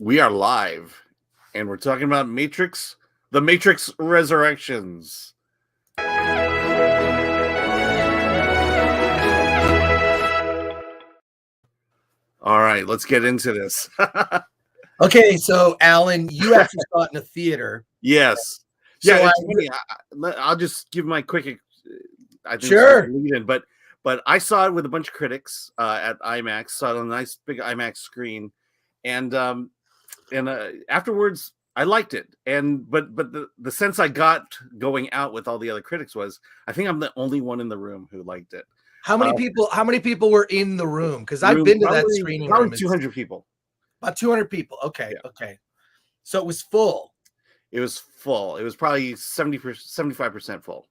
We are live, and we're talking about Matrix, the Matrix Resurrections. All right, let's get into this. Okay, so Alan, you actually saw it in a theater. Yes. So Yeah, it's funny. I'll just give my quick. I think Sure. lead in, but I saw it with a bunch of critics at IMAX. Saw it on a nice big IMAX screen, and afterwards I liked it. And but the sense I got going out with all the other critics was I think I'm the only one in the room who liked it. How many people were in the room? Because I've been to that screening room. Probably 200 people. About 200 people. Okay, Yeah. okay. So it was full. It was full. It was probably 75% full.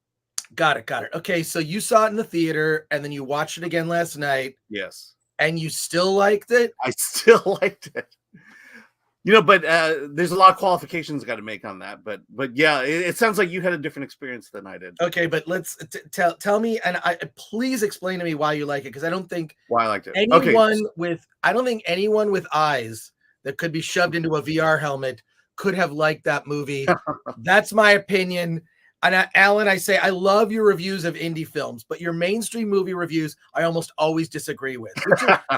Got it. Okay, so you saw it in the theater, and then you watched it again last night. Yes. And you still liked it? I still liked it. You know, but there's a lot of qualifications got to make on that. But yeah, it sounds like you had a different experience than I did. Okay, but let's tell me, and please explain to me why you like it, because I don't think why I liked it. I don't think anyone with eyes that could be shoved into a VR helmet could have liked that movie. That's my opinion. And Alan, I say I love your reviews of indie films, but your mainstream movie reviews I almost always disagree with,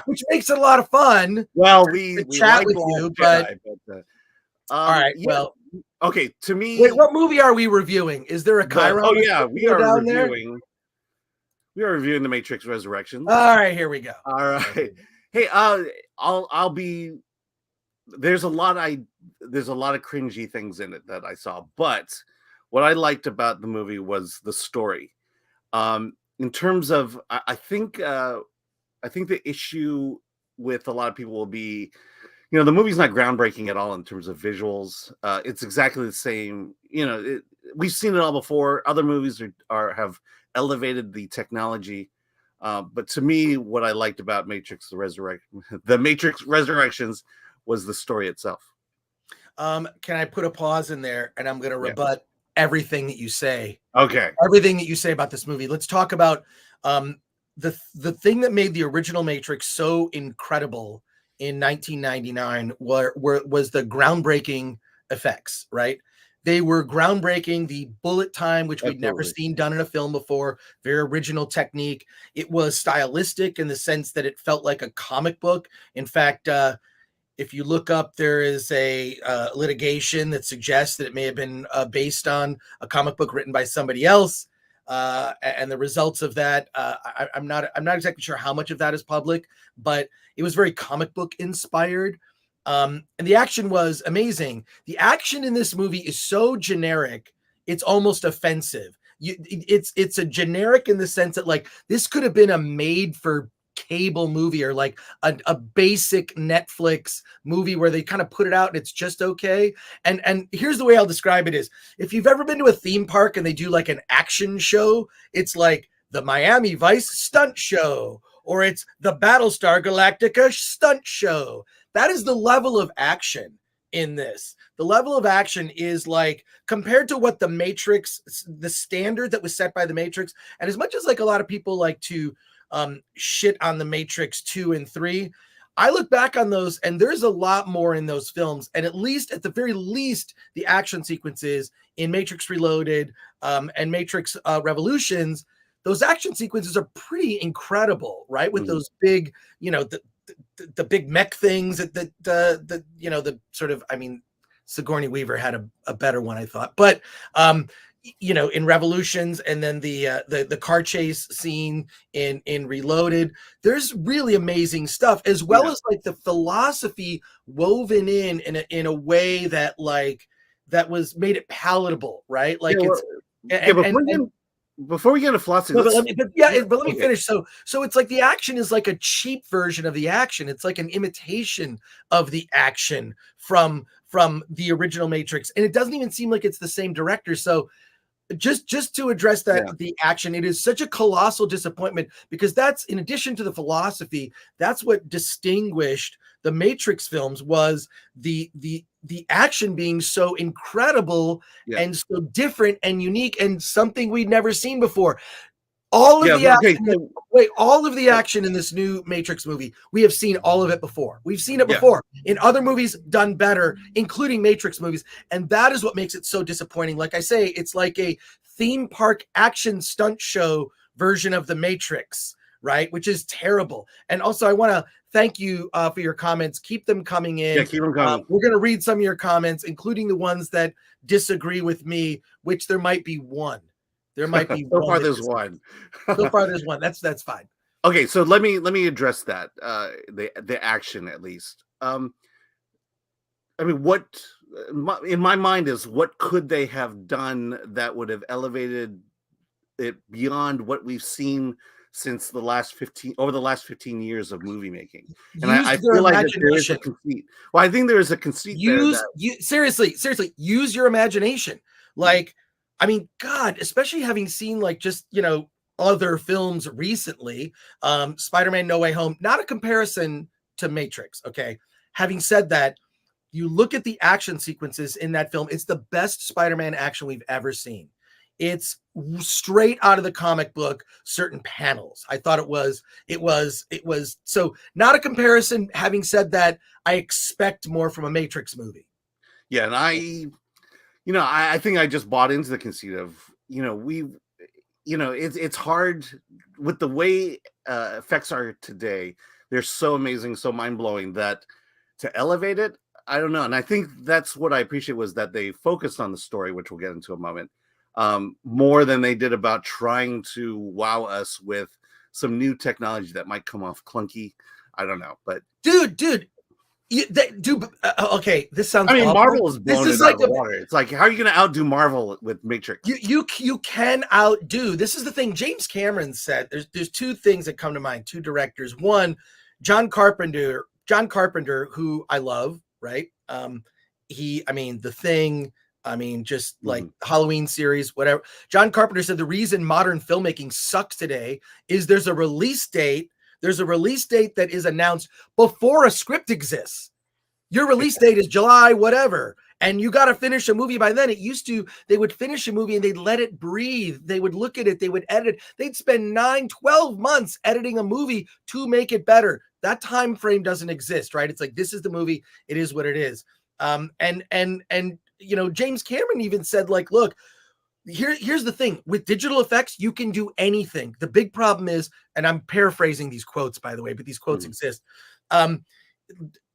which makes it a lot of fun. Well, we chat like with you, but all right. Yeah. Well, okay. To me, wait, what movie are we reviewing? Is there a Chiron? Oh yeah, we are down reviewing. There? We are reviewing the Matrix Resurrections. All right, here we go. All right. Hey, I'll be. There's a lot of cringy things in it that I saw, but what I liked about the movie was the story. In terms of, I think the issue with a lot of people will be, the movie's not groundbreaking at all in terms of visuals. It's exactly the same. We've seen it all before. Other movies have elevated the technology. But to me, what I liked about the Matrix Resurrections was the story itself. Can I put a pause in there, and I'm going to rebut everything that you say. Okay. Everything that you say about this movie. Let's talk about the thing that made the original Matrix so incredible in 1999 was the groundbreaking effects, right? They were groundbreaking. The bullet time, which we'd never seen done in a film before, very original technique. It was stylistic in the sense that it felt like a comic book. In fact, if you look up, there is a litigation that suggests that it may have been based on a comic book written by somebody else, and the results of that, I'm not exactly sure how much of that is public, but it was very comic book inspired, and the action was amazing. The action in this movie is so generic, it's almost offensive. It's a generic in the sense that like this could have been a made for cable movie or like a basic Netflix movie where they kind of put it out and it's just okay. And here's the way I'll describe it is, if you've ever been to a theme park and they do like an action show, it's like the Miami Vice stunt show, or it's the Battlestar Galactica stunt show. That is the level of action in this. The level of action is like compared to what the Matrix, the standard that was set by the Matrix. And as much as like a lot of people like to shit on the Matrix 2 and 3, I look back on those and there's a lot more in those films, and at the very least the action sequences in Matrix Reloaded and Matrix Revolutions, those action sequences are pretty incredible, right? With those big, the big mech things that the sort of, I mean, Sigourney Weaver had a better one, I thought, but in Revolutions, and then the car chase scene in Reloaded, there's really amazing stuff, as well as like the philosophy woven in a way that like that was made it palatable, right? Like before we get into philosophy, but let me finish. So it's like the action is like a cheap version of the action. It's like an imitation of the action from the original Matrix, and it doesn't even seem like it's the same director. So just to address that, the action, it is such a colossal disappointment, because that's, in addition to the philosophy, that's what distinguished the Matrix films, was the action being so incredible and so different and unique and something we'd never seen before. All of Yeah. the Okay. action, So, all of the action in this new Matrix movie, we have seen all of it before. We've seen it yeah. before in other movies done better, including Matrix movies. And that is what makes it so disappointing. Like I say, it's like a theme park action stunt show version of the Matrix, right? Which is terrible. And also, I want to thank you for your comments. Keep them coming Yeah. in. Keep them coming. We're going to read some of your comments, including the ones that disagree with me, which there might be one. There might be So one. far, there's one. So far, there's one. That's fine. Okay, so let me address that. The action at least. I mean, what in my mind is what could they have done that would have elevated it beyond what we've seen since the last 15 years of movie making. And I Use your feel like that there is a imagination. conceit. Well, I think there is a conceit there that Seriously, use your imagination. Like, I mean, God, especially having seen like just other films recently, Spider-Man No Way Home, not a comparison to Matrix. Okay. Having said that, you look at the action sequences in that film, it's the best Spider-Man action we've ever seen. It's straight out of the comic book, certain panels. I thought it was so not a comparison. Having said that, I expect more from a Matrix movie. Yeah, and I think I just bought into the conceit of, it's hard with the way effects are today. They're so amazing, so mind-blowing that to elevate it, I don't know. And I think that's what I appreciate was that they focused on the story, which we'll get into a moment, more than they did about trying to wow us with some new technology that might come off clunky. I don't know, but dude, okay, this sounds. I mean, awful. Marvel is blown this is it like out of the water. It's like, how are you going to outdo Marvel with Matrix? You can outdo. This is the thing. James Cameron said. There's two things that come to mind. Two directors. One, John Carpenter, who I love. Right. The Thing. Just like Halloween series, whatever. John Carpenter said the reason modern filmmaking sucks today is there's a release date. There's a release date that is announced before a script exists. Your release date is July, whatever. And you got to finish a movie by then. It used to, they would finish a movie and they'd let it breathe. They would look at it. They would edit it. They'd spend 9-12 months editing a movie to make it better. That time frame doesn't exist, right? It's like, this is the movie. It is what it is. James Cameron even said, like, look, here's the thing with digital effects, you can do anything. The big problem is, and I'm paraphrasing these quotes, by the way, but these quotes exist.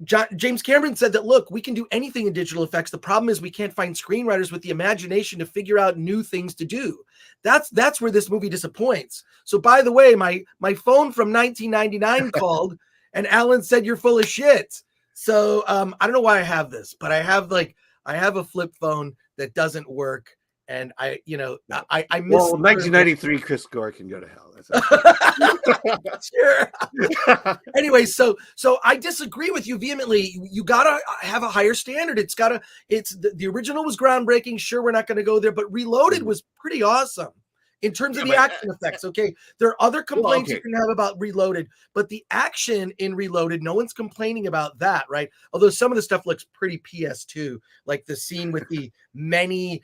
James Cameron said that, look, we can do anything in digital effects. The problem is we can't find screenwriters with the imagination to figure out new things to do. That's where this movie disappoints. So, by the way, my phone from 1999 called and Alan said you're full of shit. So I don't know why I have this, but I have a flip phone that doesn't work. And I miss. Well, 1993, Chris Gore can go to hell. Sure. Anyway, so I disagree with you vehemently. You gotta have a higher standard. The original was groundbreaking. Sure, we're not going to go there, but Reloaded was pretty awesome in terms of the action effects. Okay, there are other complaints you can have about Reloaded, but the action in Reloaded, no one's complaining about that, right? Although some of the stuff looks pretty PS2, like the scene with the many,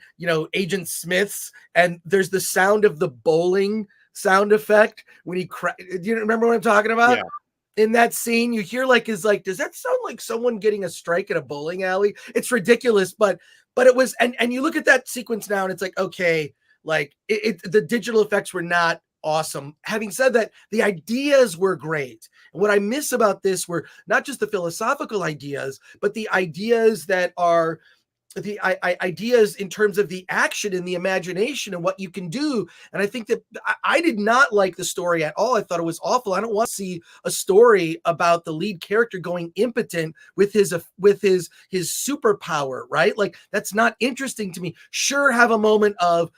Agent Smiths, and there's the sound of the bowling sound effect when he do you remember what I'm talking about? Yeah. In that scene, you hear does that sound like someone getting a strike at a bowling alley? It's ridiculous, but it was, and you look at that sequence now and it's like, okay, like the digital effects were not awesome. Having said that, the ideas were great. And what I miss about this were not just the philosophical ideas, but the ideas that are the ideas in terms of the action and the imagination and what you can do. And I think that I did not like the story at all. I thought it was awful. I don't want to see a story about the lead character going impotent with his superpower, right? Like, that's not interesting to me. Sure, have a moment of,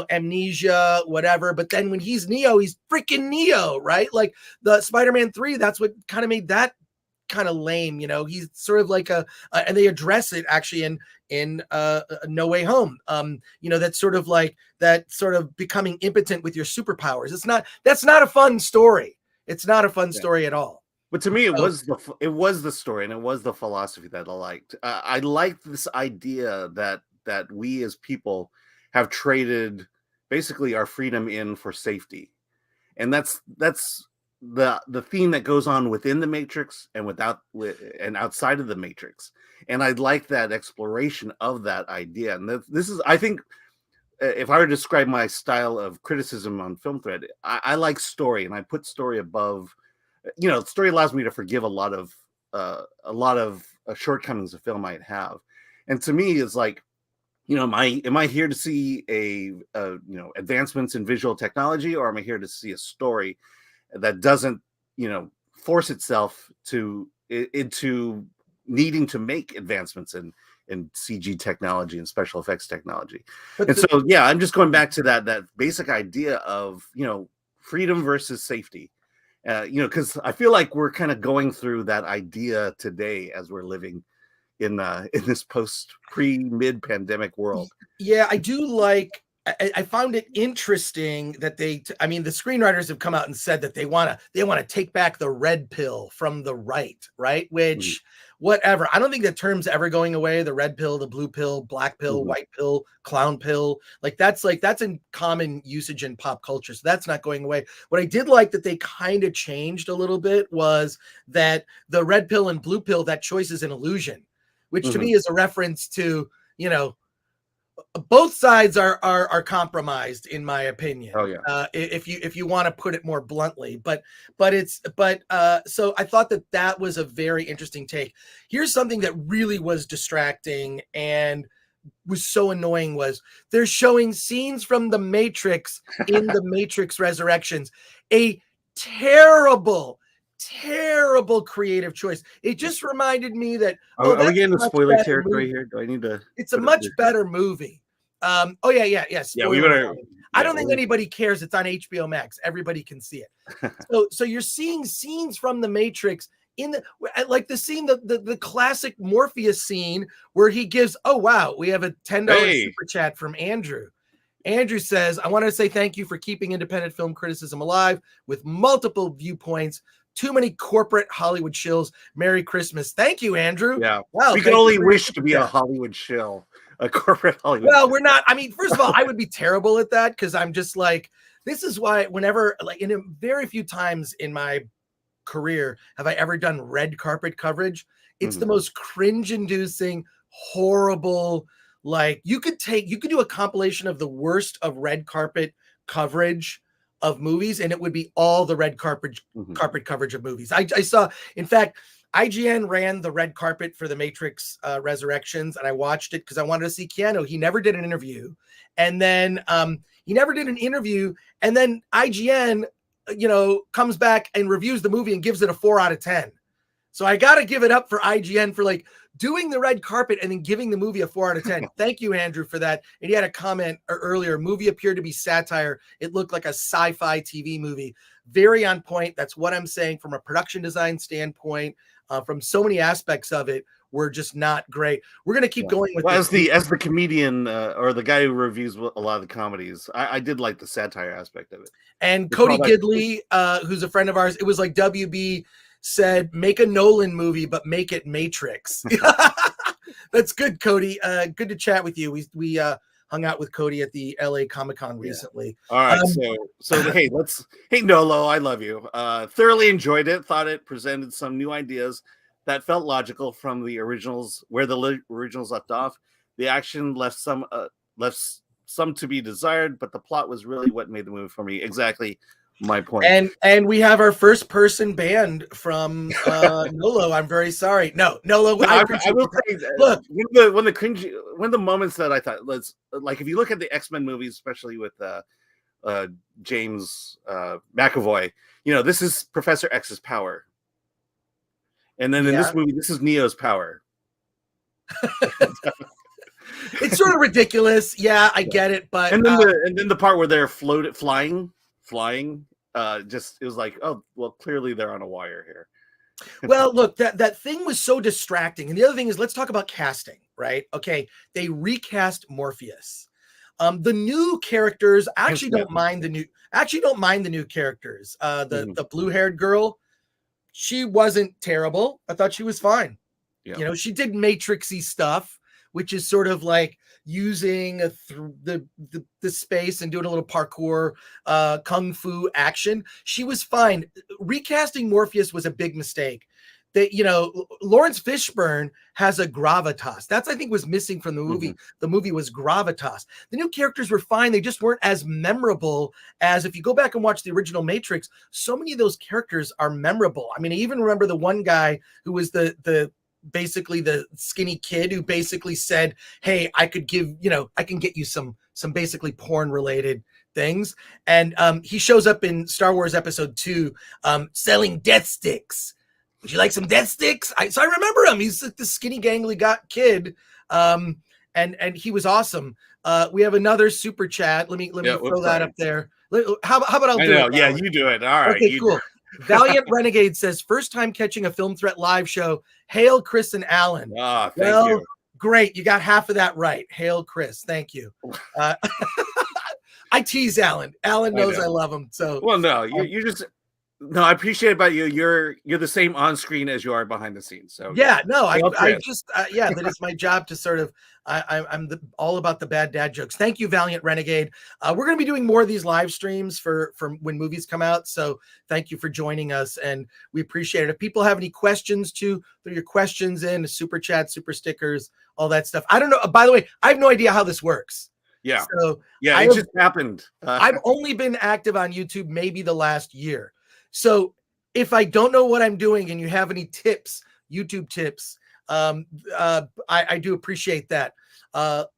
amnesia, whatever. But then when he's Neo, he's freaking Neo, right? Like the Spider-Man 3, that's what kind of made that kind of lame. He's sort of like and they address it actually in No Way Home. That's sort of like that sort of becoming impotent with your superpowers. That's not a fun story. It's not a fun story at all. But to me, it was the story and it was the philosophy that I liked. I liked this idea that we as people have traded basically our freedom in for safety. and that's the theme that goes on within the Matrix and and outside of the Matrix. And I like that exploration of that idea. And this is, I think, if I were to describe my style of criticism on Film Thread, I like story, and I put story above. Story allows me to forgive a lot of shortcomings a film might have, and to me, it's like, am I here to see advancements in visual technology, or am I here to see a story that doesn't force itself into needing to make advancements in CG technology and special effects technology? So I'm just going back to that basic idea of freedom versus safety, because I feel like we're kind of going through that idea today as we're living in this mid pandemic world. Yeah, I do like. I found it interesting that the screenwriters have come out and said that they want to take back the red pill from the right, which whatever. I don't think the term's ever going away. The red pill, the blue pill, black pill, white pill, clown pill. That's in common usage in pop culture. So that's not going away. What I did like that they kind of changed a little bit was that the red pill and blue pill, that choice is an illusion, which to me is a reference to, both sides are compromised, in my opinion. Oh yeah. If you want to put it more bluntly, so I thought that was a very interesting take. Here's something that really was distracting and was so annoying: was they're showing scenes from the Matrix in the Matrix Resurrections. A terrible creative choice. It just reminded me that are we getting the spoiler territory here? Do I need to? It's a much better movie. Yeah. We better. I don't think anybody cares. It's on HBO Max. Everybody can see it. So you're seeing scenes from the Matrix in the scene, the classic Morpheus scene where he gives. Oh wow, we have a $10 super chat from Andrew. Andrew says, "I want to say thank you for keeping independent film criticism alive with multiple viewpoints. Too many corporate Hollywood shills. Merry Christmas." Thank you, Andrew. Yeah. Wow, we can only wish to be a Hollywood shill, a corporate Hollywood. Well, we're not. I mean, first of all, I would be terrible at that, because I'm just like, this is why whenever, in very few times in my career have I ever done red carpet coverage. It's the most cringe-inducing, horrible. You could do a compilation of the worst of red carpet coverage of movies, and it would be all the red carpet coverage of movies. I saw, in fact, IGN ran the red carpet for the Matrix Resurrections, and I watched it because I wanted to see Keanu. He never did an interview, and then IGN, comes back and reviews the movie and gives it a 4 out of 10. So I got to give it up for IGN for doing the red carpet and then giving the movie a 4 out of 10. Thank you, Andrew, for that. And he had a comment earlier. Movie appeared to be satire. It looked like a sci-fi TV movie. Very on point. That's what I'm saying from a production design standpoint. From so many aspects of it, were just not great. We're going to keep going with this. As the comedian or the guy who reviews a lot of the comedies, I did like the satire aspect of it. And Cody Gidley, who's a friend of ours, it was like WB said, make a Nolan movie, but make it Matrix. That's good, Cody. Good to chat with you. We hung out with Cody at the LA Comic-Con recently. All right. So hey, Nolo, I love you. Thoroughly enjoyed it. Thought it presented some new ideas that felt logical from the originals, where the originals left off. The action left some to be desired, but the plot was really what made the movie for me. Exactly my point. And we have our first person banned from Nolo. I'm very sorry. No, Nolo. I will say, look, one of the moments that I thought, if you look at the X-Men movies, especially with James McAvoy, this is Professor X's power. And then in this movie, this is Neo's power. It's sort of ridiculous. Yeah, I get it. But and then the part where they're flying, it was like, oh, well, clearly they're on a wire here. Well, look, that thing was so distracting. And the other thing is, let's talk about casting, right? Okay, they recast Morpheus. The new characters don't mind the new characters. The blue-haired girl, she wasn't terrible. I thought she was fine. Yeah. She did Matrixy stuff, which is sort of like using the space and doing a little parkour, kung fu action. She was fine. Recasting Morpheus was a big mistake. That, you know, Lawrence Fishburne has a gravitas. That's, I think, was missing from the movie. Mm-hmm. The movie was gravitas. The new characters were fine. They just weren't as memorable as if you go back and watch the original Matrix. So many of those characters are memorable. I mean, I even remember the one guy who was basically the skinny kid who basically said, "Hey, I could give, you know, I can get you some basically porn related things." And he shows up in Star Wars Episode 2 selling death sticks. Would you like some death sticks? So I remember him. He's like the skinny, gangly kid, and he was awesome. We have another super chat. Let me throw that up there. How about I'll do it? Yeah, you do it. All right. Okay, cool. Valiant Renegade says, first time catching a Film Threat live show. Hail Chris and Alan. Oh, thank you. Great. You got half of that right. Hail Chris. Thank you. I tease Alan. Alan knows I love him. So well, no, you just. No, I appreciate about you. You're the same on screen as you are behind the scenes. So yeah, no, I just that is my job to sort of I'm all about the bad dad jokes. Thank you, Valiant Renegade. We're going to be doing more of these live streams for when movies come out. So thank you for joining us, and we appreciate it. If people have any questions, throw your questions in, super chat, super stickers, all that stuff. I don't know. By the way, I have no idea how this works. Yeah. So yeah, it just happened. I've only been active on YouTube maybe the last year. So if I don't know what I'm doing and you have any tips, YouTube tips, I do appreciate that.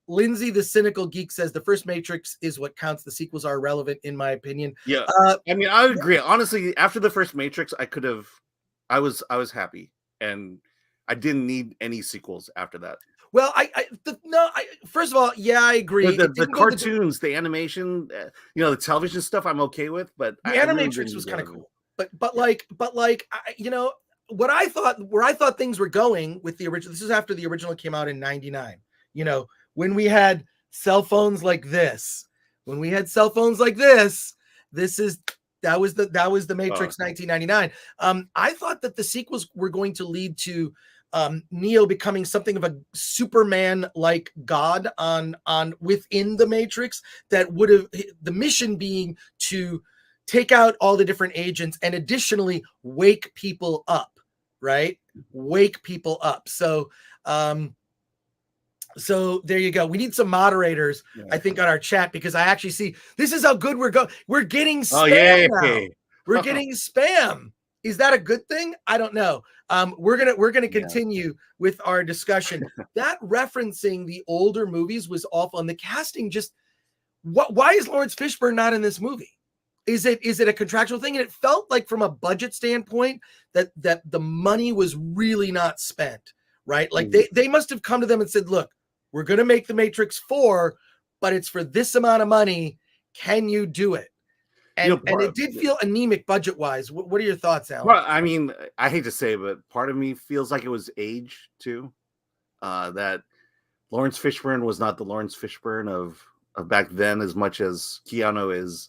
Lindsay, the cynical geek, says the first Matrix is what counts. The sequels are irrelevant, in my opinion. Yeah. I mean, I agree. Honestly, after the first Matrix, I was happy, and I didn't need any sequels after that. Well, first of all, yeah, I agree. The cartoons, the animation, the television stuff, I'm okay with, but the Animatrix was kind of cool. But what I thought, where I thought things were going with the original. This is after the original came out in '99. You know, when we had cell phones like this. That was the Matrix 1999. I thought that the sequels were going to lead to Neo becoming something of a Superman-like god on within the Matrix, that would have the mission being to take out all the different agents and additionally wake people up, right? Wake people up. So there you go. We need some moderators, I think, on our chat, because I actually see this is how good we're going. We're getting spam now. We're getting spam. Is that a good thing? I don't know. We're gonna continue with our discussion. That referencing the older movies was awful, and the casting just. Why is Lawrence Fishburne not in this movie? Is it a contractual thing? And it felt like, from a budget standpoint, that the money was really not spent, right? Like they must have come to them and said, "Look, we're gonna make the Matrix 4, but it's for this amount of money. Can you do it?" And it did feel anemic budget-wise. What are your thoughts, Alan? Well, I mean, I hate to say it, but part of me feels like it was age too. That Lawrence Fishburne was not the Lawrence Fishburne of back then, as much as Keanu is.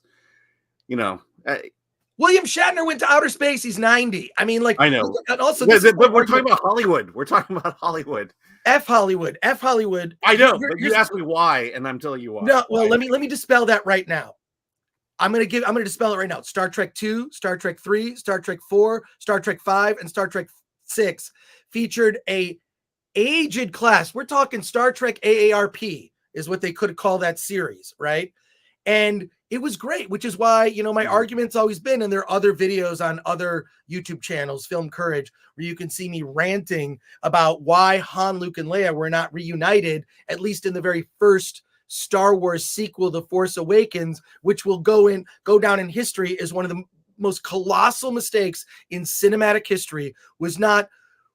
William Shatner went to outer space. He's 90. I mean, like, I know. And also, but we're talking about Hollywood. We're talking about Hollywood. F Hollywood. I know, but you asked me why, and I'm telling you why. No, well, let me dispel that right now. I'm gonna dispel it right now. Star Trek 2, Star Trek 3, Star Trek 4, Star Trek 5, and Star Trek 6 featured a aged class. We're talking Star Trek AARP is what they could call that series, right? And it was great, which is why, my argument's always been, and there are other videos on other YouTube channels, Film Courage, where you can see me ranting about why Han, Luke, and Leia were not reunited, at least in the very first Star Wars sequel, The Force Awakens, which will go down in history as one of the most colossal mistakes in cinematic history, was not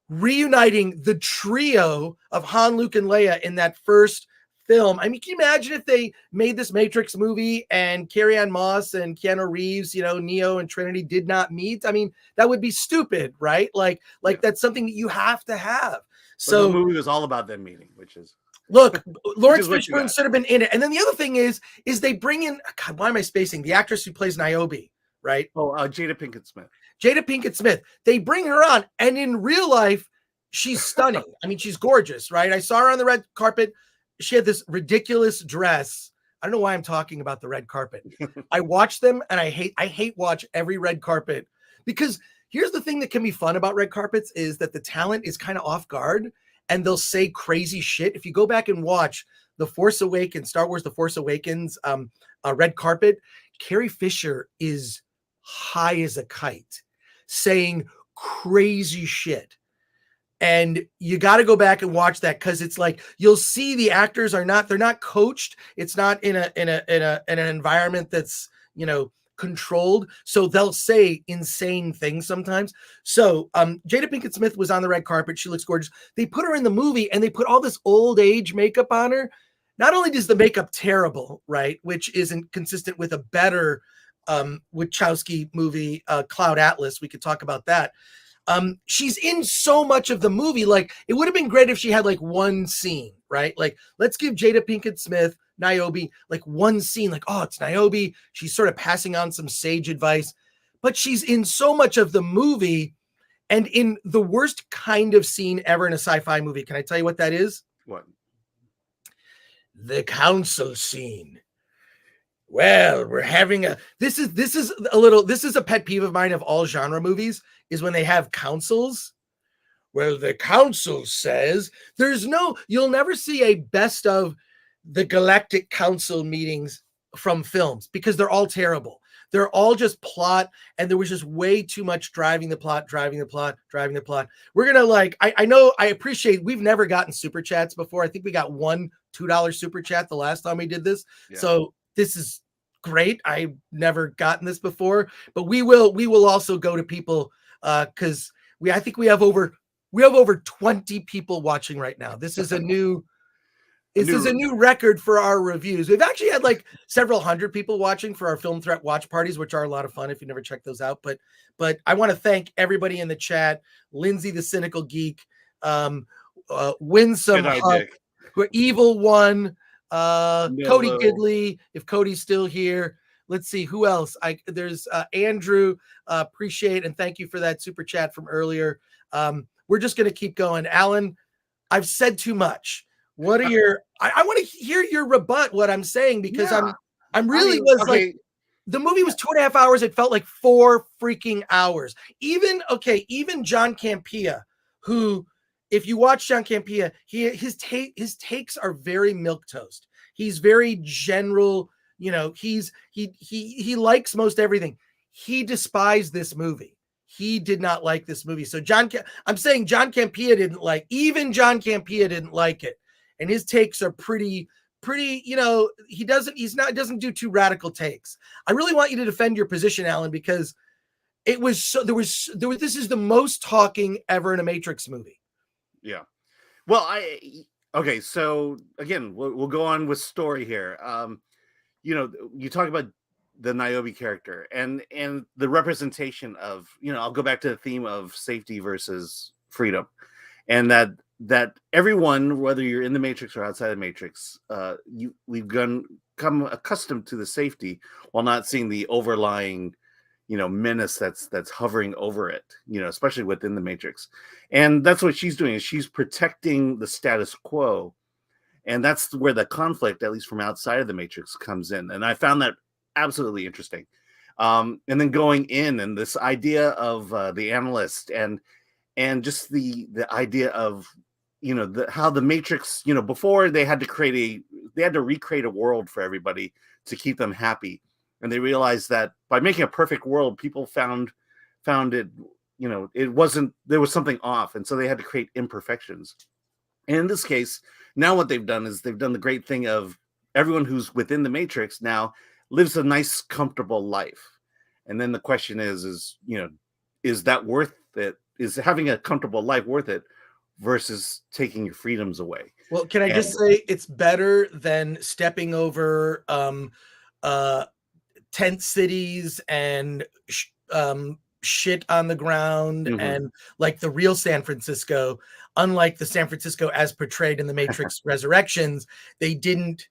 reuniting the trio of Han, Luke, and Leia in that first film. I mean, can you imagine if they made this Matrix movie and Carrie-Anne Moss and Keanu Reeves, Neo and Trinity did not meet? I mean, that would be stupid, right? Like that's something that you have to have. So the movie was all about them meeting, which is. Look, Lawrence Fishburne should have been in it. And then the other thing is they bring in, God, why am I spacing? The actress who plays Niobe, right? Oh, Jada Pinkett Smith. Jada Pinkett Smith. They bring her on. And in real life, she's stunning. I mean, she's gorgeous, right? I saw her on the red carpet. She had this ridiculous dress. I don't know why I'm talking about the red carpet. I watch them and I hate watch every red carpet, because here's the thing that can be fun about red carpets is that the talent is kind of off guard and they'll say crazy shit. If you go back and watch The Force Awakens, Star Wars The Force Awakens, red carpet, Carrie Fisher is high as a kite saying crazy shit. And you got to go back and watch that, because it's like you'll see the actors they're not coached. It's not in an environment that's, you know, controlled. So they'll say insane things sometimes. So Jada Pinkett Smith was on the red carpet. She looks gorgeous. They put her in the movie and they put all this old age makeup on her. Not only does the makeup terrible, right, which isn't consistent with a better Wachowski movie, Cloud Atlas. We could talk about that. She's in so much of the movie. Like, it would have been great if she had like one scene, right? Like, let's give Jada Pinkett Smith, Niobe, like one scene, like, oh, it's Niobe. She's sort of passing on some sage advice, but she's in so much of the movie, and in the worst kind of scene ever in a sci-fi movie. Can I tell you what that is? What? The council scene. Well, we're having this is a pet peeve of mine of all genre movies, is when they have councils. Well, the council says you'll never see a best of the Galactic Council meetings from films, because they're all terrible. They're all just plot, and there was just way too much driving the plot. We're gonna I appreciate we've never gotten super chats before. I think we got one $2 super chat the last time we did this. Yeah. So this is great. I've never gotten this before, but we will also go to people because I think we have over 20 people watching right now. This is a new record for our reviews. We've actually had like several hundred people watching for our Film Threat watch parties, which are a lot of fun if you never checked those out. But I want to thank everybody in the chat. Lindsay the Cynical Geek, Winsome Huck, Evil One, Cody Gidley, if Cody's still here. Let's see who else. There's Andrew. Appreciate and thank you for that super chat from earlier. We're just going to keep going. Alan, I've said too much. What are your? I want to hear your rebut what I'm saying, because I'm really like, the movie was 2.5 hours. It felt like 4 freaking hours. Even John Campea, who, if you watch John Campea, his takes are very milquetoast. He's very general. You know, he likes most everything. He despised this movie. He did not like this movie. So I'm saying John Campea didn't like. Even John Campea didn't like it. And his takes are pretty, you know, he doesn't do too radical takes. I really want you to defend your position, Alan, because this is the most talking ever in a Matrix movie. Yeah. Well, okay. So again, we'll go on with story here. You know, you talk about the Niobe character and the representation of, you know, I'll go back to the theme of safety versus freedom, and that everyone, whether you're in the Matrix or outside the Matrix, we've come accustomed to the safety while not seeing the overlying, you know, menace that's hovering over it, you know, especially within the Matrix. And that's what she's doing, is she's protecting the status quo. And that's where the conflict, at least from outside of the Matrix, comes in. And I found that absolutely interesting. And then going in, and this idea of the analyst and just the idea of, you know, how the Matrix, you know, before they had to recreate a world for everybody to keep them happy. And they realized that by making a perfect world, people found it, you know, there was something off. And so they had to create imperfections. And in this case, now what they've done is they've done the great thing of everyone who's within the Matrix now lives a nice, comfortable life. And then the question is, you know, is that worth it? Is having a comfortable life worth it versus taking your freedoms away? Well, can I just say it's better than stepping over tent cities and shit on the ground, and like the real San Francisco. Unlike the San Francisco as portrayed in the Matrix Resurrections, they didn't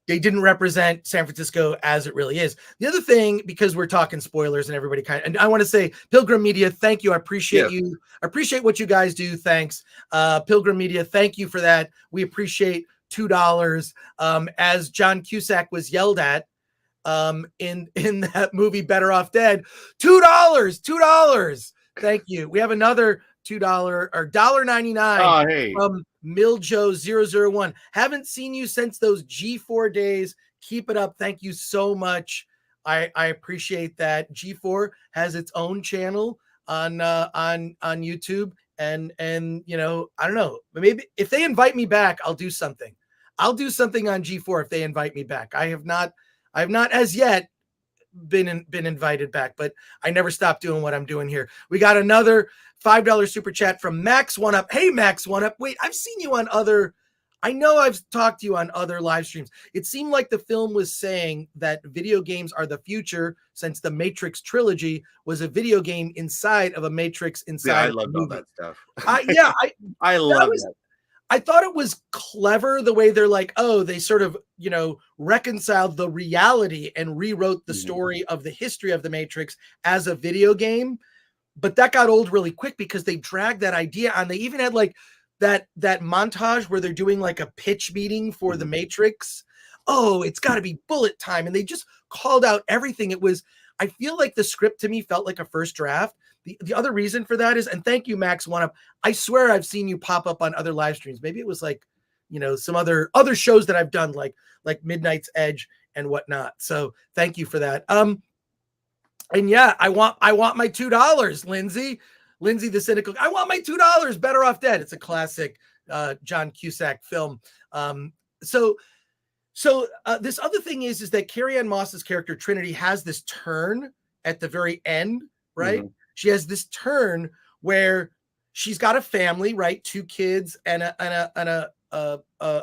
They didn't represent San Francisco as it really is. The other thing, because we're talking spoilers and everybody and I want to say, Pilgrim Media, thank you. I appreciate you. I appreciate what you guys do. Thanks. Pilgrim Media, thank you for that. We appreciate $2. As John Cusack was yelled at in that movie Better Off Dead, $2. Thank you. We have another $2 or $1.99 from Miljo001. Haven't seen you since those G4 days. Keep it up. Thank you so much. I appreciate that. G4 has its own channel on YouTube, and you know, I don't know, maybe if they invite me back, I'll do something. I'll do something on G4 if they invite me back. I have not as yet been invited back, but I never stopped doing what I'm doing here. We got another $5 super chat from Max One Up. Hey, Max One Up. Wait, I've seen you on I know I've talked to you on other live streams. It seemed like the film was saying that video games are the future, since the Matrix trilogy was a video game inside of a Matrix inside. Yeah, I love all that stuff. I love that. I thought it was clever the way they're like, oh, they sort of, you know, reconciled the reality and rewrote the story of the history of the Matrix as a video game. But that got old really quick because they dragged that idea on. They even had like that montage where they're doing like a pitch meeting for the Matrix. Oh, it's got to be bullet time. And they just called out everything. I feel like the script to me felt like a first draft. The other reason for that is, and thank you, Max One Up, I swear I've seen you pop up on other live streams. Maybe it was like, you know, some other shows that I've done, like Midnight's Edge and whatnot. So thank you for that. And yeah, I want my $2, Lindsay the Cynical. I want my $2. Better Off Dead. It's a classic John Cusack film. So this other thing is that Carrie-Anne Moss's character Trinity has this turn at the very end, right? She has this turn where she's got a family, right? 2 kids and a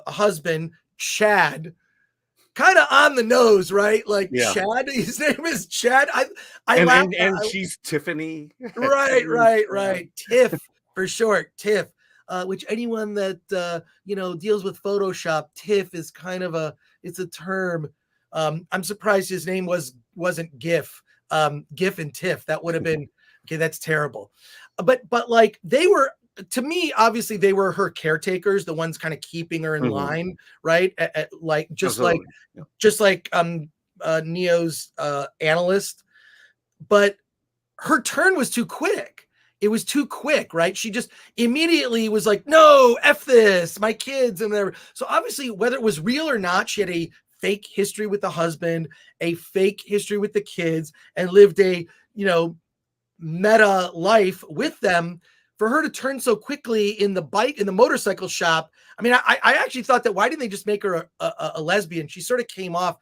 husband, Chad. Kind of on the nose, right? Like Chad. His name is Chad. And she's Tiffany. Right. Tiff for short. Tiff. Which anyone that you know deals with Photoshop, Tiff is kind of it's a term. I'm surprised his name wasn't GIF. GIF and Tiff. That would have been okay. That's terrible. But like they were, to me, obviously they were her caretakers, the ones kind of keeping her in line, right? Just like Neo's analyst. But her turn was too quick. It was too quick, right? She just immediately was like, no, F this, my kids and whatever. So obviously, whether it was real or not, she had a fake history with the husband, a fake history with the kids, and lived a, you know, meta life with them. For her to turn so quickly in the motorcycle shop, I mean, I actually thought that why didn't they just make her a lesbian? She sort of came off.